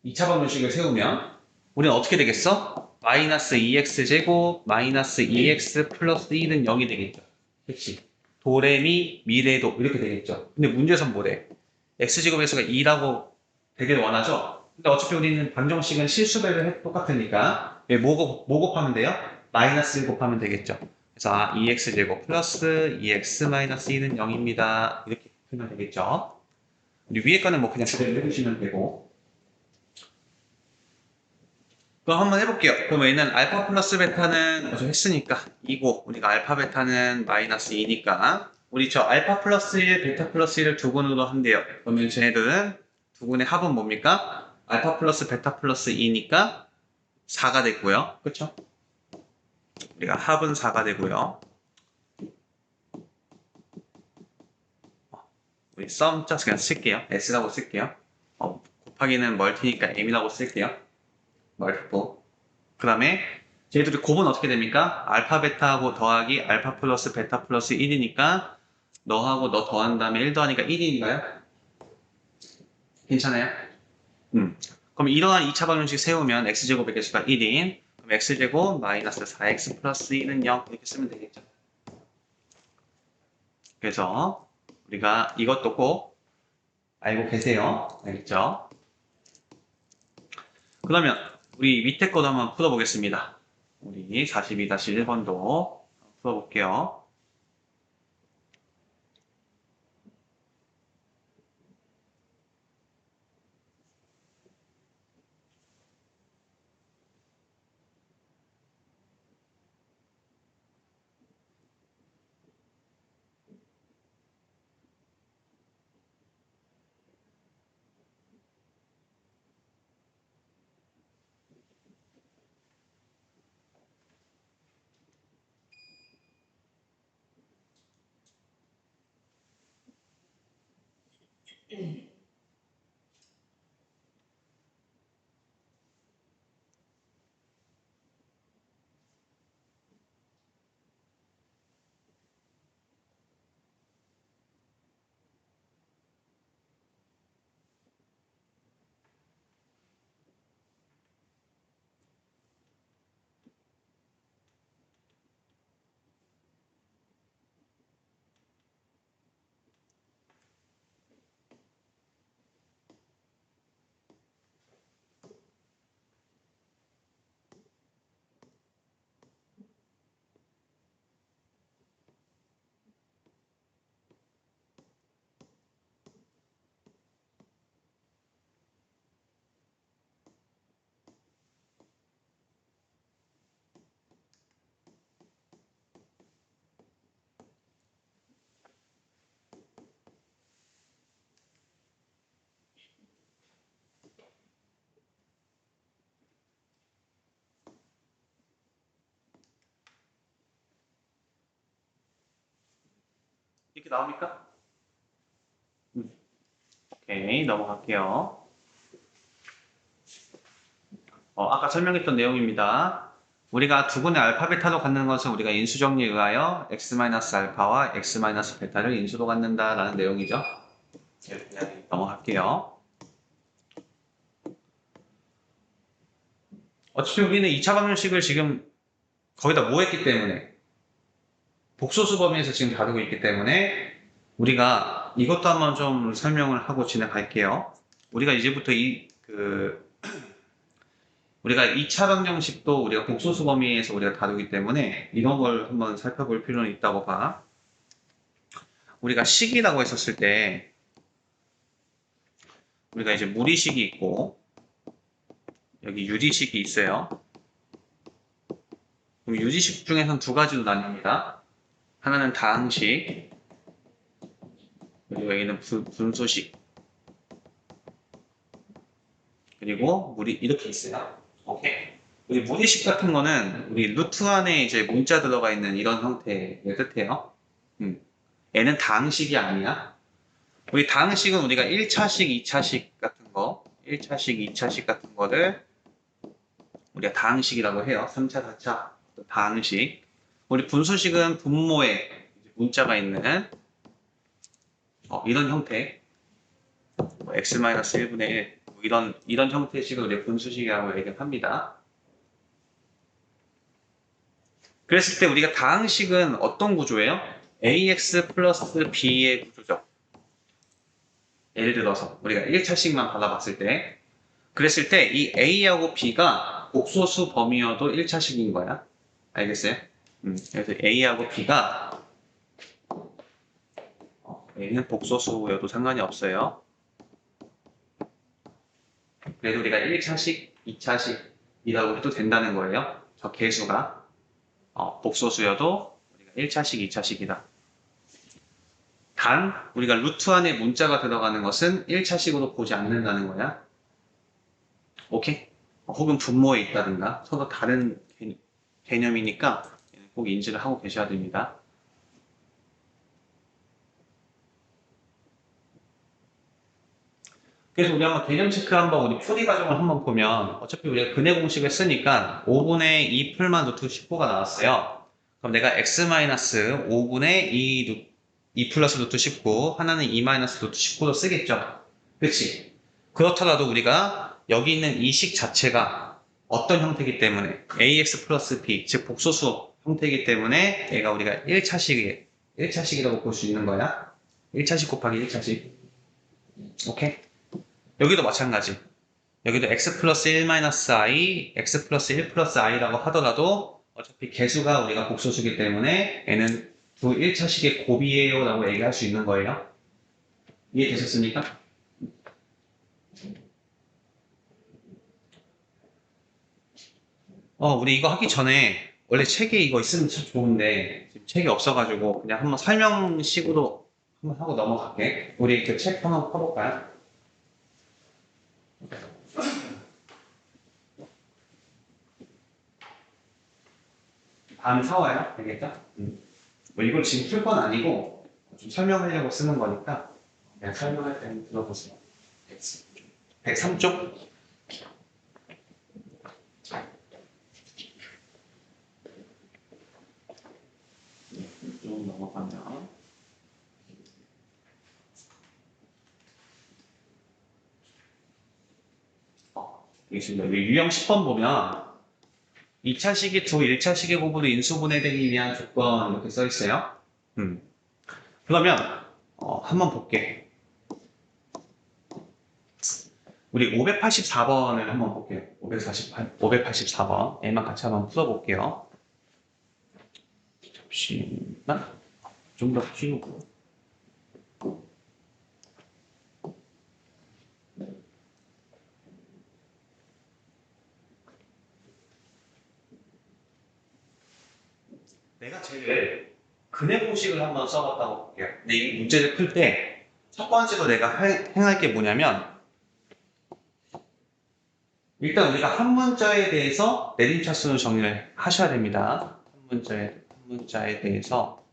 2차 방정식을 세우면 우리는 어떻게 되겠어? 마이너스 2x 제곱 마이너스 2x 플러스 1은 0이 되겠죠. 그치? 도레미 미레도 이렇게 되겠죠. 근데 문제에선 뭐래? x제곱의 수가 2라고 되길 원하죠? 근데 어차피 우리는 방정식은 실수배를 똑같으니까 뭐 곱하면 돼요? 마이너스 1 곱하면 되겠죠. 그래서 2x제곱 플러스 2x 마이너스 2는 0입니다. 이렇게 풀면 되겠죠. 우리 위에 거는 뭐 그냥 그대로 해주시면 되고. 그럼 한번 해볼게요. 그럼 얘는 알파 플러스 베타는 어제 했으니까 2고 우리가 알파 베타는 마이너스 2니까 우리 저 알파 플러스 1, 베타 플러스 1을 두 군으로 한대요. 그러면 쟤네들은 두 군의 합은 뭡니까? 알파 플러스 베타 플러스 2니까 4가 되고요. 그쵸? 우리가 합은 4가 되고요. 우리 썸 짜서 그냥 쓸게요. S라고 쓸게요. 곱하기는 멀티니까 M이라고 쓸게요. 멀티포. 그 다음에 쟤들이 곱은 어떻게 됩니까? 알파 베타하고 더하기 알파 플러스 베타 플러스 1이니까 너하고 너 더한 다음에 1 더하니까 1인가요? 괜찮아요? 그럼 이러한 2차 방정식 세우면 x제곱의 개수가 1인 그럼 x제곱 마이너스 4x 플러스 2는 0 이렇게 쓰면 되겠죠. 그래서 우리가 이것도 꼭 알고 계세요. 알겠죠? 그러면 우리 밑에 거도 한번 풀어보겠습니다. 우리 42-1번도 풀어볼게요. 이렇게 나옵니까? 오케이, 넘어갈게요. 아까 설명했던 내용입니다. 우리가 두 분의 알파 베타로 갖는 것은 우리가 인수정리에 의하여 x-알파와 x-베타를 인수로 갖는다라는 내용이죠. 그냥 넘어갈게요. 어차피 우리는 2차 방정식을 지금 거의 다 뭐 했기 때문에 복소수 범위에서 지금 다루고 있기 때문에 우리가 이것도 한번 좀 설명을 하고 진행할게요. 우리가 이제부터 우리가 2차 방정식도 우리가 복소수 범위에서 우리가 다루기 때문에 이런 걸 한번 살펴볼 필요는 있다고 봐. 우리가 식이라고 했었을 때 우리가 이제 무리식이 있고 여기 유리식이 있어요. 그럼 유리식 중에서는 두 가지로 나뉩니다. 하나는 다항식 그리고 여기는 분수식 그리고 이렇게 있어요. 오케이. 우리 무리식 같은 거는 우리 루트 안에 이제 문자 들어가 있는 이런 형태의 뜻해요. 얘는 다항식이 아니야. 우리 다항식은 우리가 1차식, 2차식 같은 거, 1차식, 2차식 같은 거를 우리가 다항식이라고 해요. 3차, 4차 다항식. 우리 분수식은 분모에 문자가 있는 이런 형태, x-1분의 1 이런 형태의 식을 우리가 분수식이라고 얘기를 합니다. 그랬을 때 우리가 다항식은 어떤 구조예요? ax 플러스 b의 구조죠. 예를 들어서 우리가 1차식만 받아봤을 때 그랬을 때 이 a하고 b가 복소수 범위여도 1차식인 거야. 알겠어요? 그래서 a하고 b가 a는 복소수여도 상관이 없어요. 그래도 우리가 1차식, 2차식이라고 해도 된다는 거예요. 저 개수가 복소수여도 우리가 1차식, 2차식이다. 단 우리가 루트 안에 문자가 들어가는 것은 1차식으로 보지 않는다는 거야. 오케이? 혹은 분모에 있다든가 서로 다른 개념이니까 꼭 인지를 하고 계셔야 됩니다. 그래서 우리 한번 개념 체크 한번 우리 표리 과정을 한번 보면 어차피 우리가 근해 공식을 쓰니까 5분의 2 풀만 루트 19가 나왔어요. 그럼 내가 x-5분의 2 플러스 루트 19 하나는 2 마이너스 루트 19로 쓰겠죠. 그치? 그렇더라도 우리가 여기 있는 이 식 자체가 어떤 형태이기 때문에 ax 플러스 b 즉 복소수 형태이기 때문에 얘가 우리가 1차식이라고 볼 수 있는 거야. 1차식 곱하기 1차식. 오케이? 여기도 마찬가지. 여기도 x 플러스 1 마이너스 i, x 플러스 1 플러스 i라고 하더라도 어차피 개수가 우리가 복소수기 때문에 얘는 두 1차식의 곱이에요 라고 얘기할 수 있는 거예요. 이해되셨습니까? 우리 이거 하기 전에 원래 책에 이거 있으면 참 좋은데 지금 책이 없어가지고 그냥 한번 설명식으로 한번 하고 넘어갈게. 우리 그 책 한번 펴볼까요? 다음에 사와요. 되겠죠? 뭐 이걸 지금 풀 건 아니고 좀 설명하려고 쓰는 거니까 그냥 설명할 때는 들어보세요. 103쪽? 좀 넘어가면 여기 있습니다. 여기 유형 10번 보면 2차식이 두 1차식의 곱으로 인수분해되기 위한 조건 이렇게 써 있어요. 그러면 한번 볼게. 우리 584번을 한번 볼게요. 584번 얘만 같이 한번 풀어볼게요. 잠시만 좀 더 키우고 내가 제일 근해 공식을 한번 써봤다고 볼게요. 근데 이 문제를 풀 때 첫 번째로 내가 행할 게 뭐냐면 일단 우리가 한 문자에 대해서 내림차순을 정리를 하셔야 됩니다. 한 문자에 대해서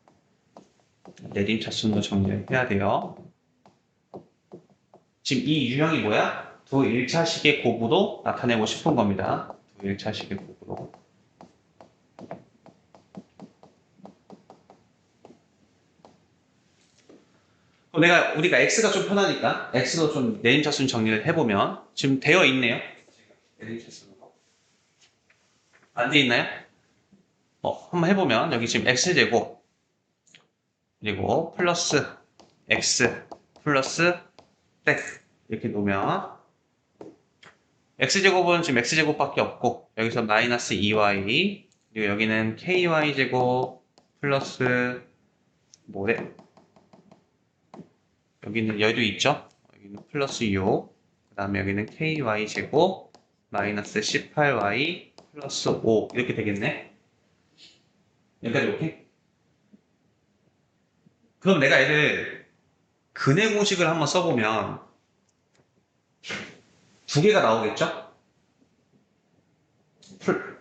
내림차순으로 정리를 해야 돼요. 지금 이 유형이 뭐야? 두 1차식의 곱으로 나타내고 싶은 겁니다. 두 1차식의 곱으로. 우리가 x가 좀 편하니까 x로 좀 내림차순 정리를 해보면 지금 되어 있네요. 내림차순으로. 안 돼 있나요? 한번 해보면 여기 지금 x제곱 그리고 플러스 x 플러스 백 이렇게 놓으면 x제곱은 지금 x제곱밖에 없고 여기서 마이너스 2y 그리고 여기는 ky제곱 플러스 뭐래? 여기는 여기도 있죠? 여기는 플러스 6 그 다음에 여기는 ky제곱 마이너스 18y 플러스 5 이렇게 되겠네? 여기까지 오케이? 그럼 내가 얘를 근해 공식을 한번 써보면 두 개가 나오겠죠?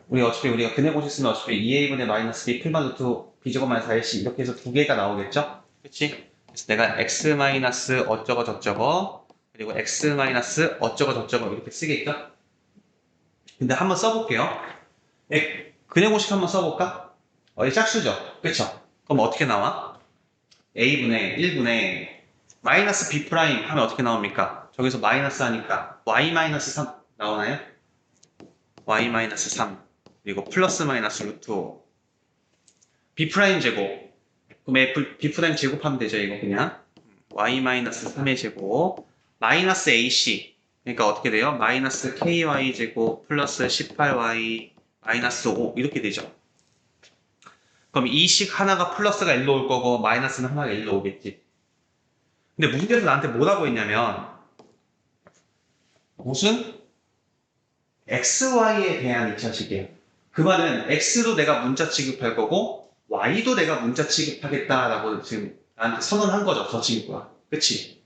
우리가 근해 공식 쓰면 어차피 2a분의 마이너스 b 풀만 루트 b제곱 마이너스 4ac 이렇게 해서 두 개가 나오겠죠? 그치? 그래서 내가 x 마이너스 어쩌고 저쩌고 그리고 x 마이너스 어쩌고 저쩌고 이렇게 쓰겠죠? 근데 한번 써볼게요. 근해 공식 한번 써볼까? 이 짝수죠? 그쵸? 그럼 어떻게 나와? a분의 1분의 마이너스 b 프라임 하면 어떻게 나옵니까? 저기서 마이너스 하니까 y 마이너스 3 나오나요? y 마이너스 3 그리고 플러스 마이너스 루트 5 b 프라임 제곱 그럼 B'M 제곱하면 되죠, 이거 그냥. Y-3의 제곱, 마이너스 AC. 그러니까 어떻게 돼요? 마이너스 KY 제곱 플러스 18Y 마이너스 5 이렇게 되죠. 그럼 이 식 하나가 플러스가 1로 올 거고 마이너스는 하나가 1로 오겠지. 근데 문제에서 나한테 뭐라고 했냐면 무슨 XY에 대한 2차식이에요. 그 말은 X도 내가 문자 취급할 거고 Y도 내가 문자 취급하겠다라고 지금 나한테 선언한 거죠. 저 친구가. 그치?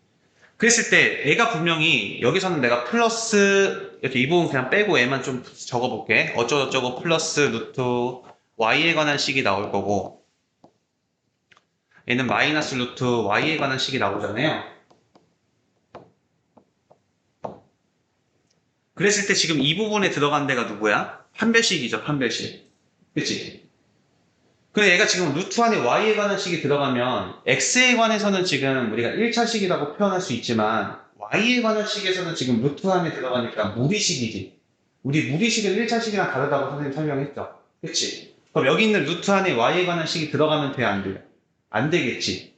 그랬을 때 애가 분명히 여기서는 내가 플러스 이렇게 이 부분 그냥 빼고 애만 좀 적어볼게. 어쩌고저쩌고 플러스 루트 Y에 관한 식이 나올 거고 얘는 마이너스 루트 Y에 관한 식이 나오잖아요. 그랬을 때 지금 이 부분에 들어간 데가 누구야? 판별식이죠, 판별식. 그치? 근데 얘가 지금 루트 안에 Y에 관한 식이 들어가면 X에 관해서는 지금 우리가 1차식이라고 표현할 수 있지만 Y에 관한 식에서는 지금 루트 안에 들어가니까 무리식이지. 우리 무리식은 1차식이랑 다르다고 선생님 설명했죠. 그치? 그럼 여기 있는 루트 안에 Y에 관한 식이 들어가면 돼, 안 돼요? 안 되겠지.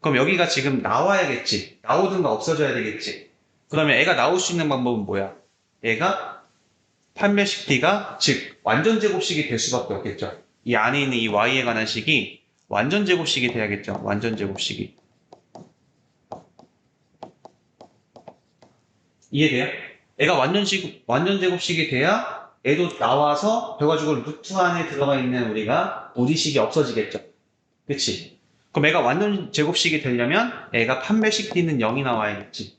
그럼 여기가 지금 나와야겠지. 나오든가 없어져야 되겠지. 그러면 애가 나올 수 있는 방법은 뭐야? 얘가 판별식 D가 즉 완전 제곱식이 될 수밖에 없겠죠. 이 안에 있는 이 Y에 관한 식이 완전 제곱식이 돼야겠죠. 완전 제곱식이. 이해돼요? 애가 완전 제곱식이 돼야 애도 나와서 결과적으로 루트 안에 들어가 있는 우리가 무리식이 없어지겠죠. 그치? 그럼 애가 완전 제곱식이 되려면 애가 판별식 D는 0이 나와야겠지.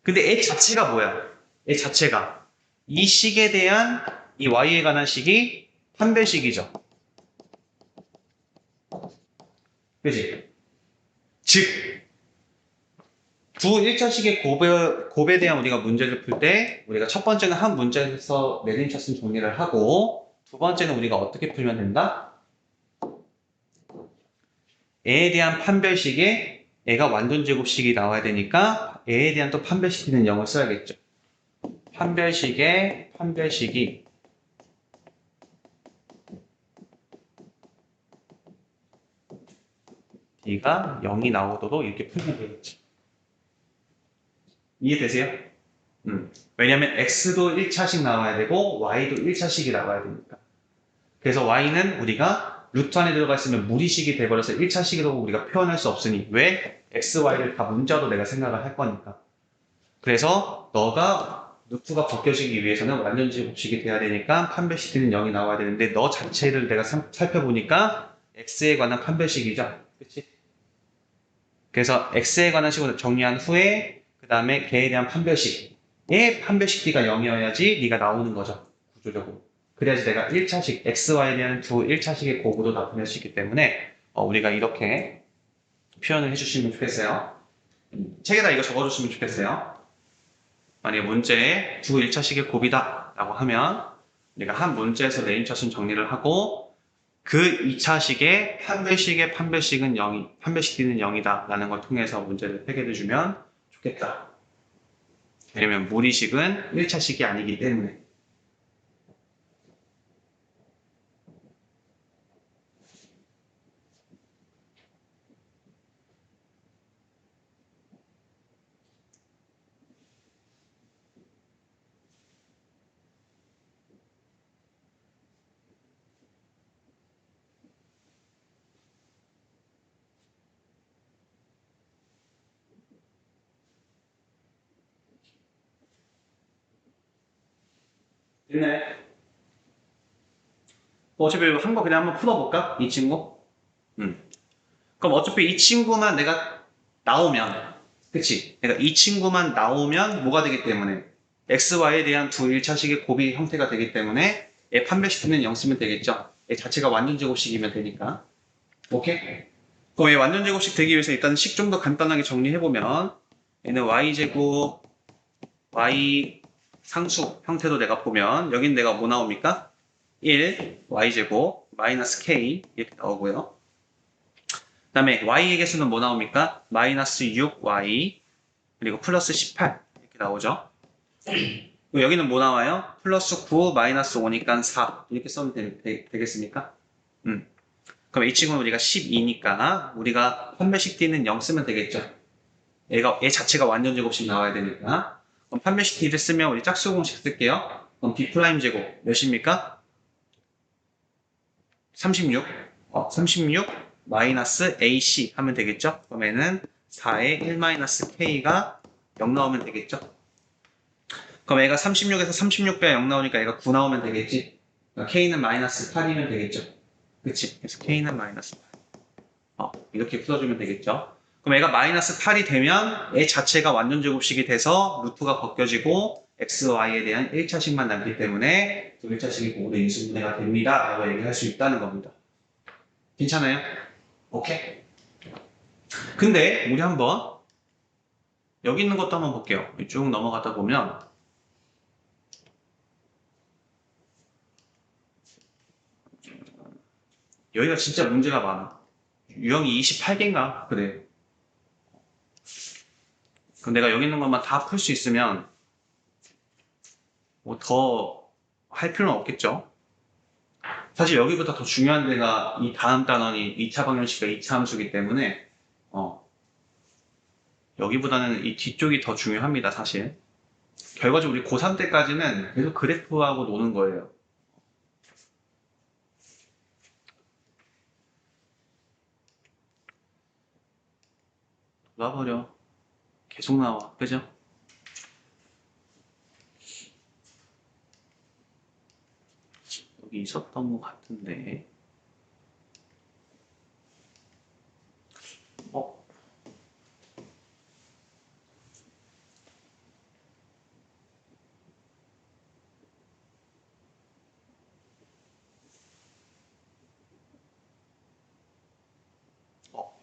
근데 애 자체가 뭐야? 애 자체가 이 식에 대한 이 Y에 관한 식이 판별식이죠. 그치? 즉, 두 1차식의 곱에 대한 우리가 문제를 풀 때 우리가 첫 번째는 한 문제에서 내림차순 정리를 하고 두 번째는 우리가 어떻게 풀면 된다? A에 대한 판별식에 A가 완전 제곱식이 나와야 되니까 A에 대한 또 판별식은 0을 써야겠죠. 판별식이 D가 0이 나오도록 이렇게 풀면 되겠죠. 이해되세요? 왜냐면 X도 1차식 나와야 되고 Y도 1차식이 나와야 되니까. 그래서 Y는 우리가 루트 안에 들어가 있으면 무리식이 돼버려서 1차식이라고 우리가 표현할 수 없으니 왜? X, Y를 다 문자로 내가 생각을 할 거니까. 그래서 너가 루트가 벗겨지기 위해서는 완전 제곱식이 돼야 되니까 판별식은 0이 나와야 되는데 너 자체를 내가 살펴보니까 X에 관한 판별식이죠. 그치? 그래서 X에 관한 식으로 정리한 후에 그 다음에 걔에 대한 판별식의 판별식 D가 0이어야지 네가 나오는 거죠. 구조적으로. 그래야지 내가 1차식, XY에 대한 두 1차식의 곱으로 나타낼 수 있기 때문에 우리가 이렇게 표현을 해주시면 좋겠어요. 책에다 이거 적어줬으면 좋겠어요. 만약에 문제에 두 1차식의 곱이다 라고 하면 우리가 한 문제에서 내림차순 정리를 하고 그 2차식의 판별식은 0이, 판별식 D는 0이다 라는 걸 통해서 문제를 해결해 주면 좋겠다. 왜냐면 무리식은 1차식이 아니기 때문에. 됐네. 어차피 한 거 그냥 한번 풀어볼까? 이 친구? 그럼 어차피 이 친구만 내가 나오면, 그치? 내가 이 친구만 나오면 뭐가 되기 때문에 XY에 대한 두 1차식의 곱이 형태가 되기 때문에 얘 판별식은 0 쓰면 되겠죠? 얘 자체가 완전 제곱식이면 되니까. 오케이? 그럼 얘 완전 제곱식 되기 위해서 일단 식 좀 더 간단하게 정리해보면 얘는 Y제곱, Y 상수 형태로 내가 보면 여긴 내가 뭐 나옵니까? 1, Y제곱, 마이너스 K 이렇게 나오고요. 그 다음에 Y의 개수는 뭐 나옵니까? 마이너스 6Y 그리고 플러스 18 이렇게 나오죠. 그리고 여기는 뭐 나와요? 플러스 9 마이너스 5니까 4 이렇게 써면 되겠습니까? 그럼 h축은 우리가 12니까 우리가 판별식 d는 0 쓰면 되겠죠. 얘 자체가 완전 제곱씩 나와야 되니까. 그럼 판별식 d를 쓰면 우리 짝수 공식 쓸게요. 그럼 b 프라임 제곱 몇입니까? 36. 36 마이너스 ac 하면 되겠죠. 그러면은 4에 1 마이너스 k가 0 나오면 되겠죠. 그럼 얘가 36에서 36배가 0 나오니까 얘가 9 나오면 되겠지. 그러니까 k는 마이너스 8이면 되겠죠. 그치? 그래서 k는 마이너스 8. 이렇게 풀어주면 되겠죠. 그럼 얘가 마이너스 8이 되면 얘 자체가 완전 제곱식이 돼서 루트가 벗겨지고 x, y에 대한 1차식만 남기 때문에 그 1차식이 모두 인수분해가 됩니다. 라고 얘기할 수 있다는 겁니다. 괜찮아요? 오케이? 근데 우리 한번 여기 있는 것도 한번 볼게요. 쭉 넘어가다 보면 여기가 진짜 문제가 많아. 유형이 28개인가? 그래. 그럼 내가 여기 있는 것만 다 풀 수 있으면 뭐 더 할 필요는 없겠죠. 사실 여기보다 더 중요한 데가 이 다음 단원이 2차 방정식과 2차 함수이기 때문에 여기보다는 이 뒤쪽이 더 중요합니다. 사실 결과적으로 우리 고3 때까지는 계속 그래프하고 노는 거예요. 놔버려. 계속 나와. 그죠? 여기 있었던 것 같은데. 어?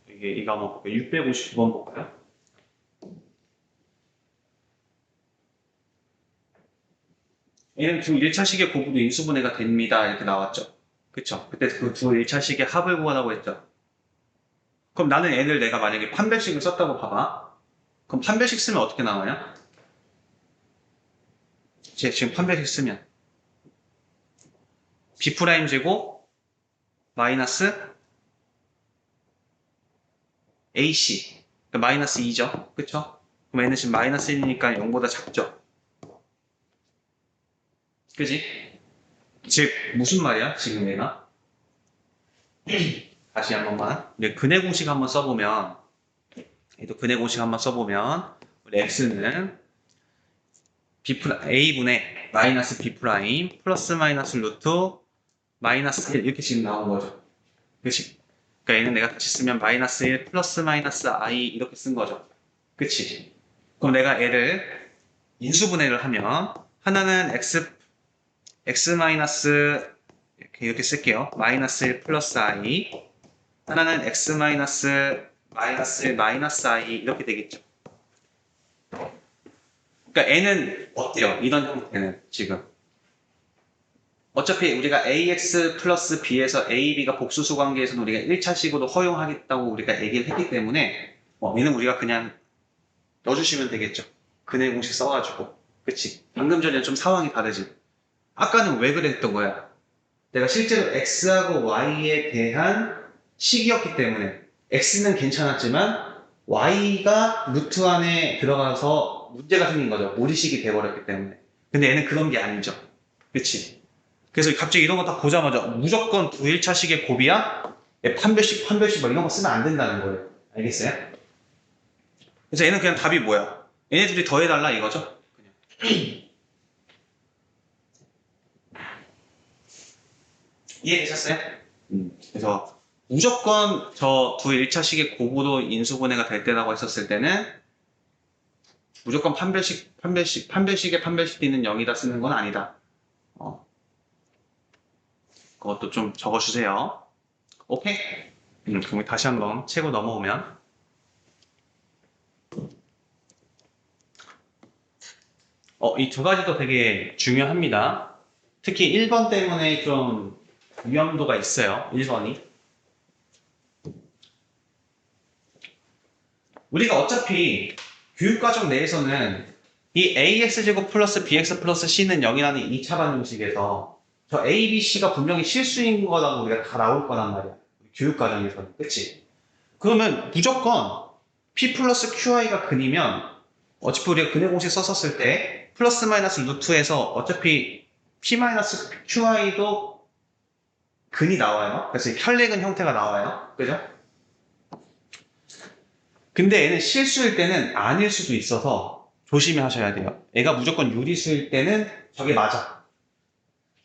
이거 한번 볼게요. 659번 볼까요? 얘는 두 1차식의 고부도 인수분해가 됩니다. 이렇게 나왔죠. 그쵸? 그때 그 두 1차식의 합을 구하라고 했죠. 그럼 나는 얘를 내가 만약에 판별식을 썼다고 봐봐. 그럼 판별식 쓰면 어떻게 나와요? 지금 판별식 쓰면 b' 제곱 마이너스 ac 그러니까 마이너스 2죠. 그쵸? 그럼 얘는 지금 마이너스 1이니까 0보다 작죠. 그지? 즉 무슨 말이야 지금 얘가? 다시 한 번만 이제 근해 공식 한번 써보면 얘도 근해 공식 한번 써보면 우리 x는 a분의 마이너스 b 프라임 플러스 마이너스 루트 마이너스 1 이렇게 지금 나온 거죠. 그치? 그러니까 얘는 내가 다시 쓰면 마이너스 1 플러스 마이너스 i 이렇게 쓴 거죠. 그치? 그럼 내가 얘를 인수분해를 하면 하나는 x 마이너스 이렇게 쓸게요. 마이너스 1 플러스 i 하나는 x 마이너스 1 마이너스 i 이렇게 되겠죠. 그러니까 n은 어때요? 이런 형태는 지금 어차피 우리가 ax 플러스 b에서 a, b가 복수수 관계에서는 우리가 1차식으로 허용하겠다고 우리가 얘기를 했기 때문에 얘는 우리가 그냥 넣어주시면 되겠죠. 근해 공식 써가지고 그치? 방금 전에 좀 상황이 다르지. 아까는 왜 그랬던 거야? 내가 실제로 x하고 y에 대한 식이었기 때문에 x는 괜찮았지만 y가 루트 안에 들어가서 문제가 생긴 거죠. 무리식이 돼버렸기 때문에. 근데 얘는 그런 게 아니죠. 그치? 그래서 갑자기 이런 거 딱 보자마자 무조건 두 1차식의 곱이야? 판별식 막 이런 거 쓰면 안 된다는 거예요. 알겠어요? 그래서 얘는 그냥 답이 뭐야? 얘네들이 더해달라 이거죠? 그냥. 이해되셨어요? 그래서 무조건 저 두 1차식의 고부도 인수분해가 될 때라고 했었을 때는 무조건 판별식의 판별식 D는 0이다 쓰는 건 아니다. 그것도 좀 적어주세요. 오케이? 그럼 다시 한번 채고 넘어오면 이 두 가지도 되게 중요합니다. 특히 1번 때문에 좀 위험도가 있어요. 1번이. 우리가 어차피 교육과정 내에서는 이 ax제곱 플러스 bx 플러스 c는 0이라는 2차 방정식에서 저 a, b, c가 분명히 실수인 거라고 우리가 다 나올 거란 말이야. 교육과정에서는. 그치? 그러면 무조건 P 플러스 QI가 근이면 어차피 우리가 근의 공식 썼었을 때 플러스 마이너스 루트에서 어차피 P 마이너스 QI도 근이 나와요. 그래서 혈례근 형태가 나와요. 그죠? 근데 얘는 실수일 때는 아닐 수도 있어서 조심히 하셔야 돼요. 얘가 무조건 유리수일 때는 저게 맞아.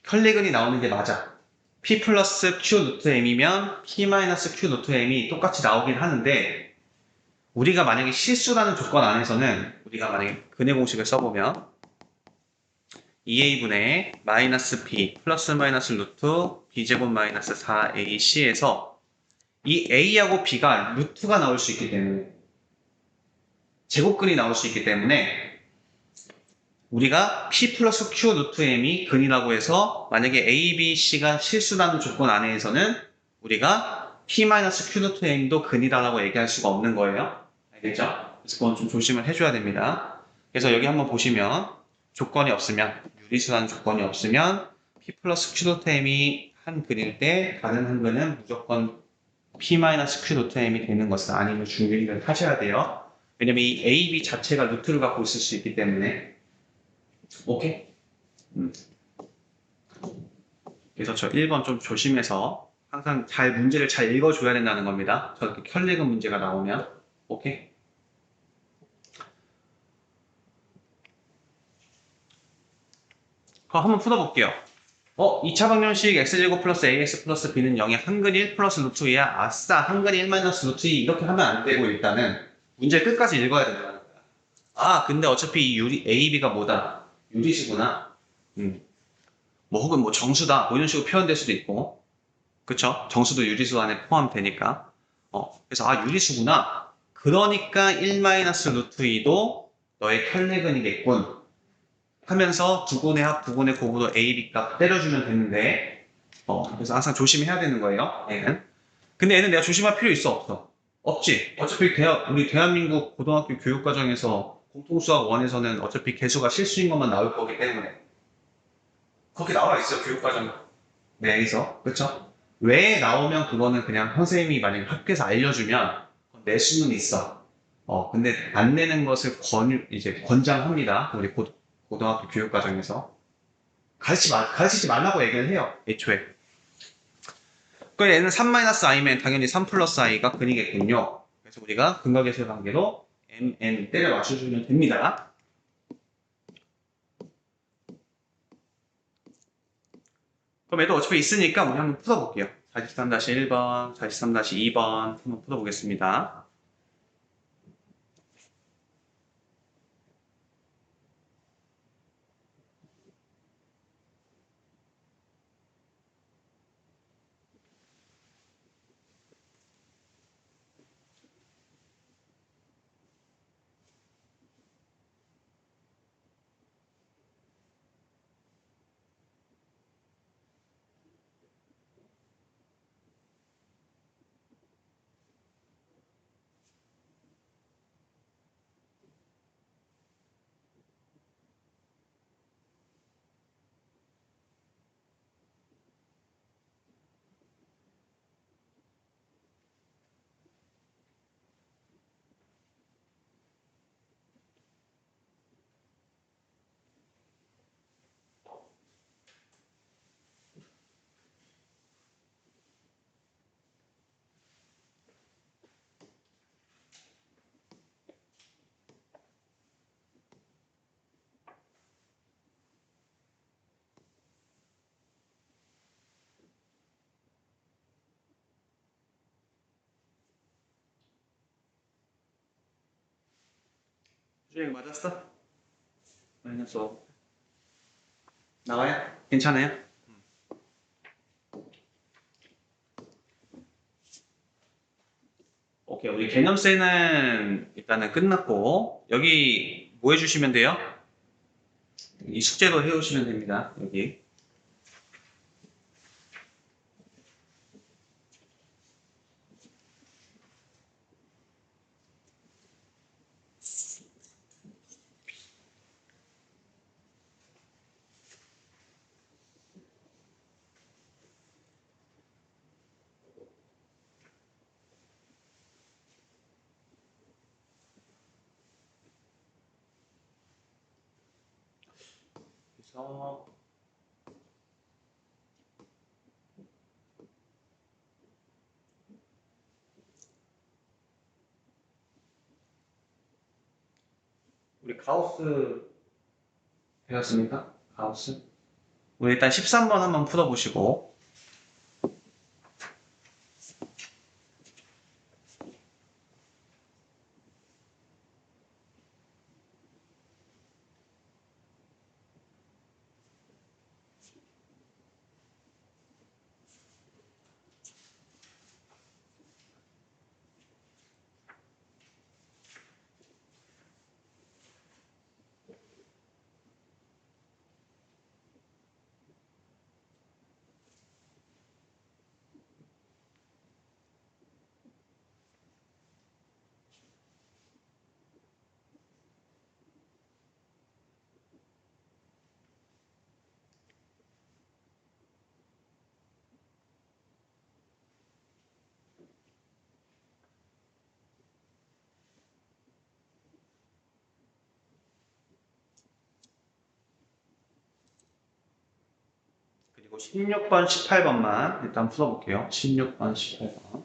혈례근이 나오는 게 맞아. P 플러스 Q 루트 M이면 P 마이너스 Q 루트 M이 똑같이 나오긴 하는데 우리가 만약에 실수라는 조건 안에서는 우리가 만약에 근의 공식을 써보면 2a분의 마이너스 b 플러스 마이너스 루트 b제곱 마이너스 4ac에서 이 a하고 b가 루트가 나올 수 있기 때문에 제곱근이 나올 수 있기 때문에 우리가 p 플러스 q 루트 m이 근이라고 해서 만약에 a, b, c가 실수라는 조건 안에서는 우리가 p 마이너스 q 루트 m도 근이다라고 얘기할 수가 없는 거예요. 알겠죠? 그래서 그건 좀 조심을 해줘야 됩니다. 그래서 여기 한번 보시면 조건이 없으면 유리수라는 조건이 없으면 p 플러스 q 루트 m이 한 근일 때 다른 한 근은 무조건 p 마이너스 q 루트 m이 되는 것은 아니면 중요히를 하셔야 돼요. 왜냐면 이 a, b 자체가 루트를 갖고 있을 수 있기 때문에. 오케이? 그래서 저 1번 좀 조심해서 항상 문제를 잘 읽어줘야 된다는 겁니다. 저렇게 혈례근 문제가 나오면. 오케이? 그럼 한번 풀어볼게요. 2차 방정식 x제곱 플러스 ax 플러스 b는 0의 한근 1 플러스 루트 2야. 아싸, 한근 1 마이너스 루트 2 이렇게 하면 안 되고 일단은 문제 끝까지 읽어야 된다는 거야. 아, 근데 어차피 이 a, b가 뭐다? 유리수구나. 뭐 혹은 뭐 정수다. 뭐 이런 식으로 표현될 수도 있고. 그쵸? 정수도 유리수 안에 포함되니까. 그래서 유리수구나. 그러니까 1 마이너스 루트 2도 너의 혈례근이겠군. 하면서 두분의 합, 두분의 곱으로 A, B 값 때려주면 되는데, 그래서 항상 조심해야 되는 거예요, 얘는. 근데 얘는 내가 조심할 필요 있어, 없어? 없지. 어차피 우리 대한민국 고등학교 교육과정에서 공통수학 1에서는 어차피 개수가 실수인 것만 나올 거기 때문에. 그렇게 나와 있어, 교육과정 내에서. 그쵸? 왜 나오면 그거는 그냥 선생님이 만약에 학교에서 알려주면 낼 수는 있어. 근데 안 내는 것을 이제 권장합니다. 우리 고등학교 교육과정에서. 가르치지 말라고 얘기를 해요. 애초에. 그 얘는 3-i면 당연히 3 플러스 i가 근이겠군요. 그래서 우리가 근각계수의 관계로 mn 때려 맞춰주면 됩니다. 그럼 얘도 어차피 있으니까 우리 한번 풀어볼게요. 43-1번, 43-2번 한번 풀어보겠습니다. 수정이 맞았어? 마이너스 5. 나와요? 괜찮아요? 오케이, 우리 개념세는 일단은 끝났고 여기 뭐 해주시면 돼요? 이 숙제로 해오시면 됩니다. 여기. 그래서 우리 가우스 배웠습니까? 가우스? 우리 일단 13번 한번 풀어보시고 그리고 16번, 18번만 일단 풀어볼게요. 16번, 18번.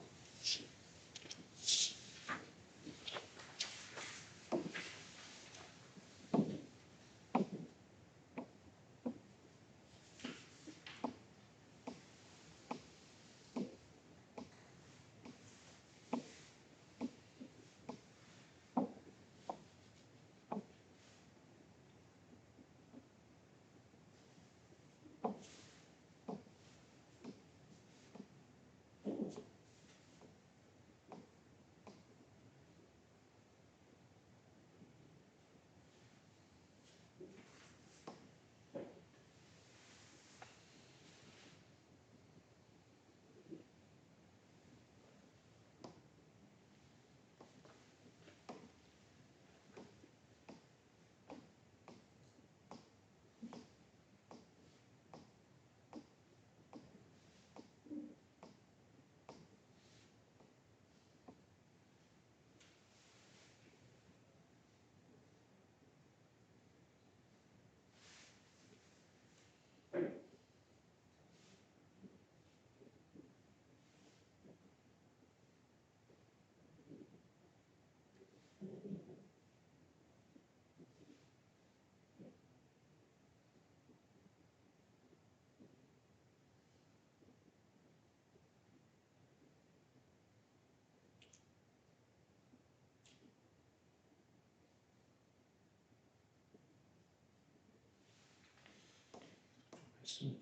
했으면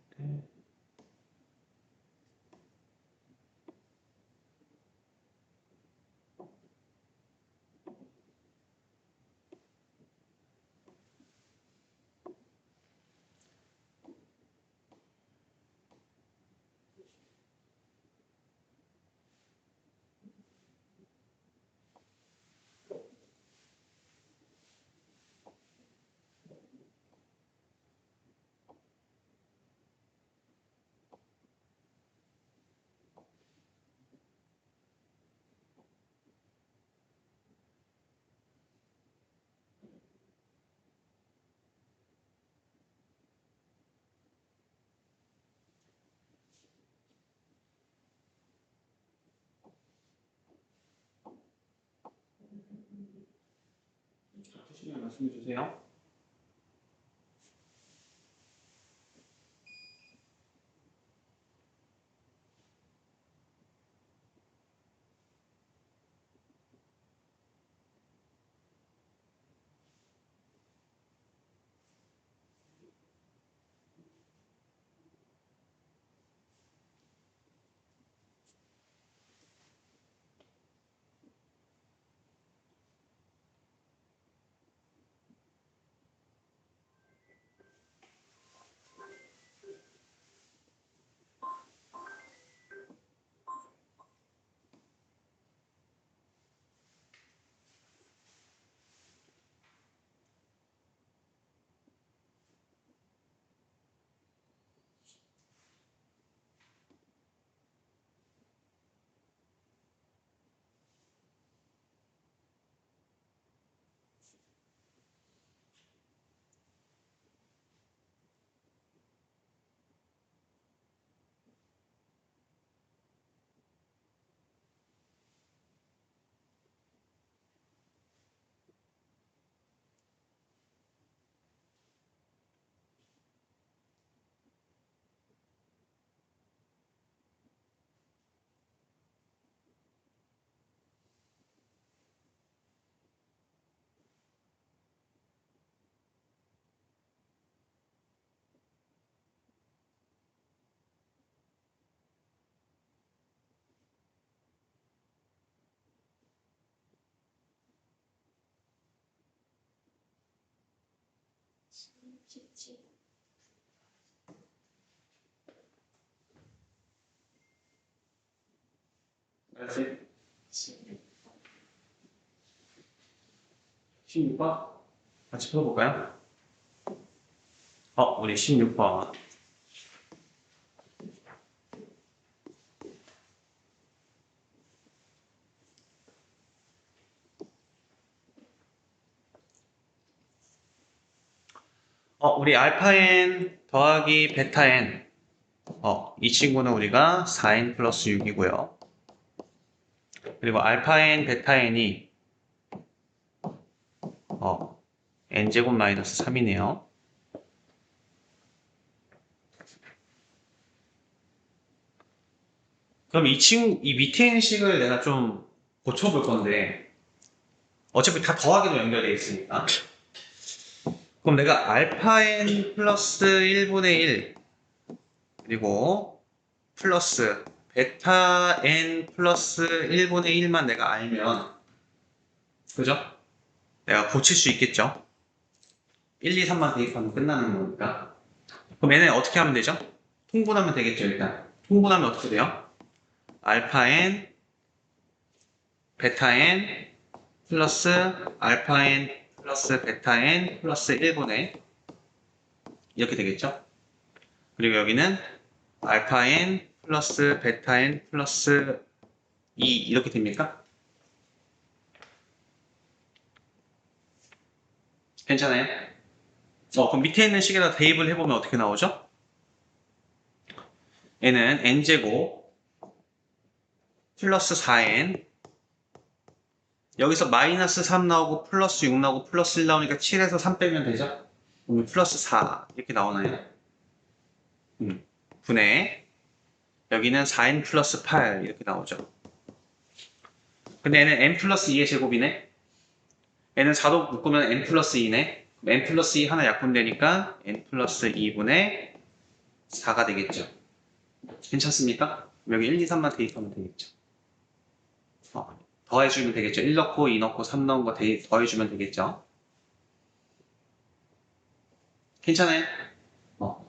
좋겠는데. 푸시면 말씀해 주세요. 17, 알았지? 16, 16번? 같이 풀어볼까요? 우리 16번. 우리 알파 n 더하기 베타 n. 이 친구는 우리가 4n 플러스 6이고요. 그리고 알파 n, 베타 n이 n제곱 마이너스 3이네요. 그럼 이 밑에 있는 식을 내가 좀 고쳐볼 건데, 어차피 다 더하기로 연결되어 있으니까. 그럼 내가 알파 n 플러스 1분의 1, 그리고 플러스 베타 n 플러스 1분의 1만 내가 알면, 그죠? 내가 고칠 수 있겠죠? 1, 2, 3만 대입하면 끝나는 거니까. 그럼 얘는 어떻게 하면 되죠? 통분하면 되겠죠, 일단. 통분하면 어떻게 돼요? 알파 n, 베타 n, 플러스 알파 n 플러스 베타 n 플러스 1분의 이렇게 되겠죠? 그리고 여기는 알파 n 플러스 베타 n 플러스 2 이렇게 됩니까? 괜찮아요? 그럼 밑에 있는 식에다 대입을 해보면 어떻게 나오죠? 얘는 n제곱 플러스 4n 여기서 마이너스 3 나오고 플러스 6 나오고 플러스 1 나오니까 7에서 3 빼면 되죠? 그러면 플러스 4 이렇게 나오나요? 분의 여기는 4n 플러스 8 이렇게 나오죠. 근데 얘는 n 플러스 2의 제곱이네. 얘는 4도 묶으면 n 플러스 2네. n 플러스 2 하나 약분되니까 n 플러스 2분의 4가 되겠죠. 괜찮습니까? 여기 1, 2, 3만 대입하면 되겠죠. 더해주면 되겠죠. 1 넣고 2 넣고 3 넣은 거 더해주면 되겠죠. 괜찮아요?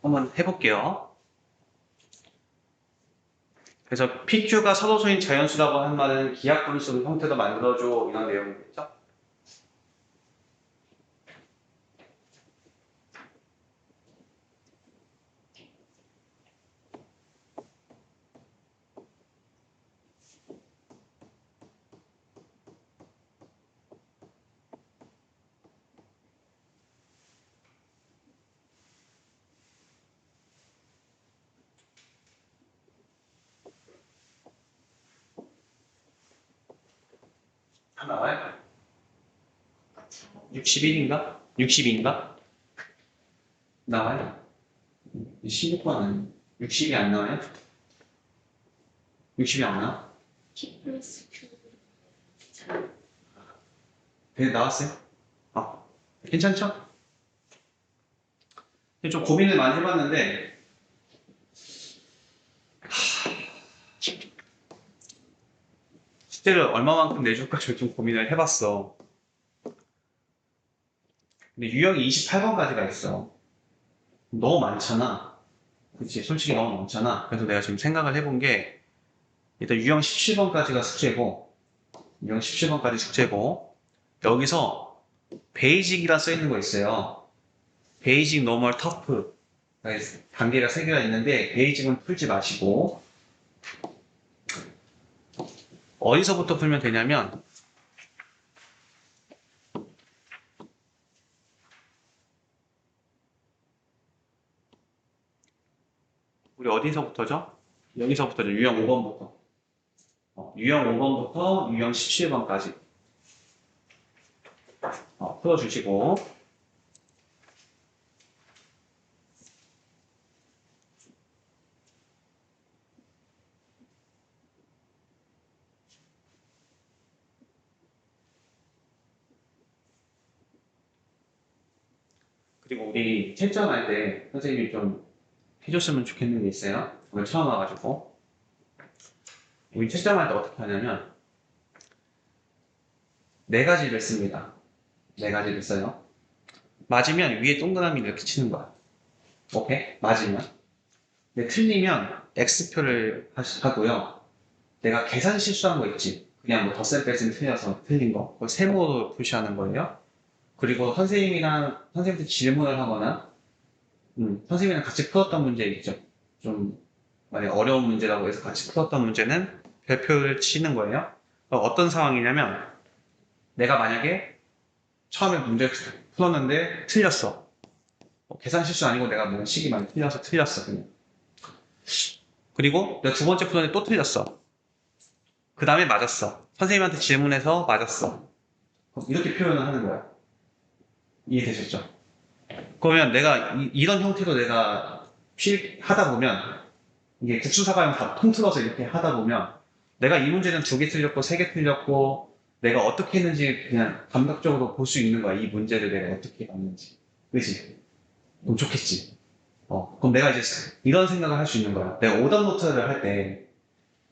한번 해볼게요. 그래서 PQ가 사도수인 자연수라고 한 말은 기하분수 형태도 만들어줘 이런 내용이겠죠. 다 나와요? 61인가? 62인가? 나와요? 16번 아니에요? 60이 안 나와요? 60이 안 나와? P 플러스 Q 잘 네, 나왔어요? 괜찮죠? 좀 고민을 많이 해봤는데 숙제를 얼마만큼 내줄까 좀 고민을 해봤어. 근데 유형이 28번까지가 있어. 너무 많잖아. 그치? 솔직히 너무 많잖아. 그래서 내가 지금 생각을 해본 게 일단 유형 17번까지가 숙제고 유형 17번까지 숙제고 여기서 베이직이라 써있는 거 있어요. 베이직, 노멀, 터프 단계가 3개가 있는데 베이직은 풀지 마시고 어디서부터 풀면 되냐면 우리 어디서부터죠? 여기서부터죠. 유형 5번부터. 유형 5번부터 유형 17번까지 풀어주시고 그리고 우리 채점할 때 선생님이 좀 해줬으면 좋겠는 게 있어요. 오늘 처음 와가지고 우리 채점할 때 어떻게 하냐면 네 가지를 씁니다. 네 가지를 써요. 맞으면 위에 동그라미 이렇게 치는 거야. 오케이? 맞으면. 근데 틀리면 X표를 하고요. 내가 계산 실수한 거 있지? 그냥 뭐 덧셈 뺄셈 틀려서 틀린 거. 그걸 세모로 표시하는 거예요. 그리고 선생님한테 질문을 하거나, 선생님이랑 같이 풀었던 문제 있죠? 좀, 만약 어려운 문제라고 해서 같이 풀었던 문제는 별표를 치는 거예요. 어떤 상황이냐면, 내가 만약에 처음에 문제 풀었는데 틀렸어. 계산 실수 아니고 내가 뭐 식이 많이 틀렸어, 그냥. 그리고 내가 두 번째 풀었는데 또 틀렸어. 그 다음에 맞았어. 선생님한테 질문해서 맞았어. 그럼 이렇게 표현을 하는 거야. 이해되셨죠? 그러면 내가 런 형태로 내가 하다 보면 이게 국수사과형 다 통틀어서 이렇게 하다 보면 내가 이 문제는 두 개 틀렸고 세 개 틀렸고 내가 어떻게 했는지 그냥 감각적으로 볼 수 있는 거야. 이 문제를 내가 어떻게 봤는지. 그치? 그럼 좋겠지. 그럼 내가 이제 이런 생각을 할 수 있는 거야. 내가 오답 노트를 할 때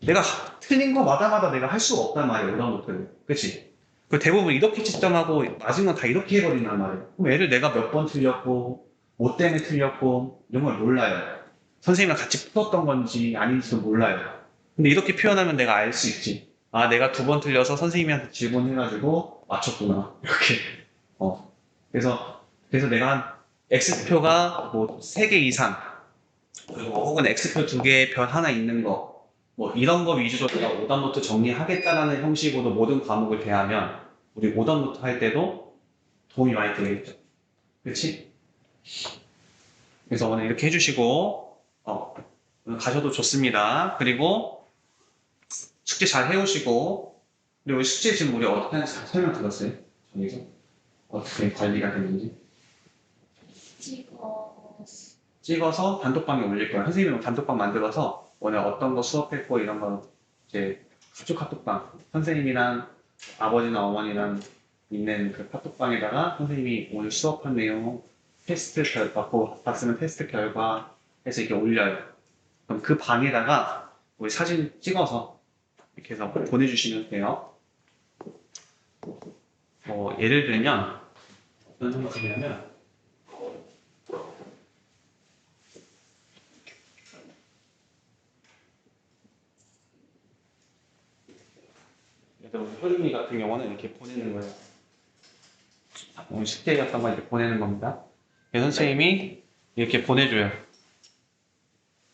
내가 틀린 거 마다마다 내가 할 수가 없단 말이야. 오답 노트를. 그치? 그 대부분 이렇게 채점하고 맞은 건 다 이렇게 해버린단 말이야. 그럼 얘를 내가 몇 번 틀렸고 뭐 때문에 틀렸고 이런 걸 몰라요. 선생님이랑 같이 풀었던 건지 아닌지도 몰라요. 근데 이렇게 표현하면 내가 알 수 있지. 아, 내가 두 번 틀려서 선생님한테 질문해가지고 맞췄구나. 이렇게. 그래서 내가 한 X표가 뭐 3개 이상, 그리고 혹은 X표 2개, 별 하나 있는 거, 뭐 이런 거 위주로 내가 오답노트 정리하겠다라는 형식으로 모든 과목을 대하면 우리 오답노트 할 때도 도움이 많이 되겠죠. 그렇지? 그래서 오늘 이렇게 해주시고 오늘 가셔도 좋습니다. 그리고 숙제 잘 해오시고 그리고 숙제 지금 우리 어떻게 하는지 다 설명 들었어요? 저기서 어떻게 관리가 되는지 찍어서 단톡방에 올릴 거야. 선생님은 단톡방 만들어서 오늘 어떤 거 수업했고 이런 거 이제 가족 카톡방 선생님이랑 아버지나 어머니랑 있는 그 카톡방에다가 선생님이 오늘 수업한 내용 테스트 결과 봤으면 테스트 결과 해서 이렇게 올려요. 그럼 그 방에다가 우리 사진 찍어서 이렇게 해서 보내주시면 돼요. 예를 들면 어떤 형식이냐면 효준이 같은 경우는 이렇게 보내는 거예요. 오늘 숙제 같은 거 이렇게 보내는 겁니다. 선생님이 이렇게 보내줘요.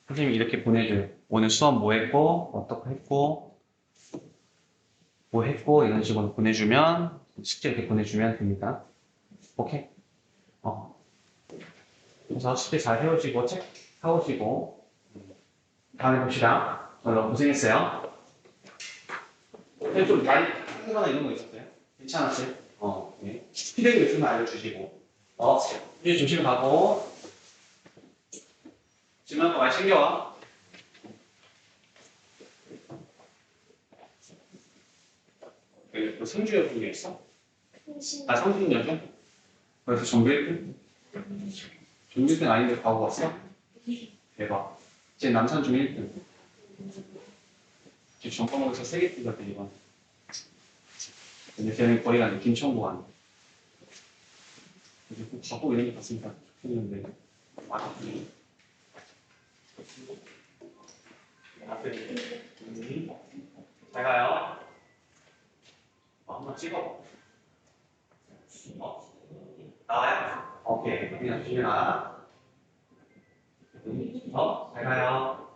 선생님이 이렇게 보내줘요. 오늘 수업 뭐 했고, 어떻게 했고, 뭐 했고, 이런 식으로 보내주면, 숙제 이렇게 보내주면 됩니다. 오케이? 그래서 숙제 잘 해오시고, 책 사오시고, 다음에 봅시다. 오늘 고생했어요. 좀 많이 하거나 이런 거 있었어요? 괜찮았어요? 네. 피드백 있으면 알려주시고. 이제 조심히 가고. 지금 거 많이 챙겨와. 그 성주 여중에 있어? 성준 여중? 그래서 전교 1등? 전교 1등 아닌데 가고 왔어? 대박. 제 남산 중 1등. 지금 전과목에서 3개 뛰거든, 이번. 근데 걔는 거리가 아니라 김천고 안. 이제 꼭 가고 이런 게 갔으니까 좋겠는데. 많이. 잘 가요. 한번 찍어. 나와요? 오케이. 그냥 조심히 나. 잘 가요.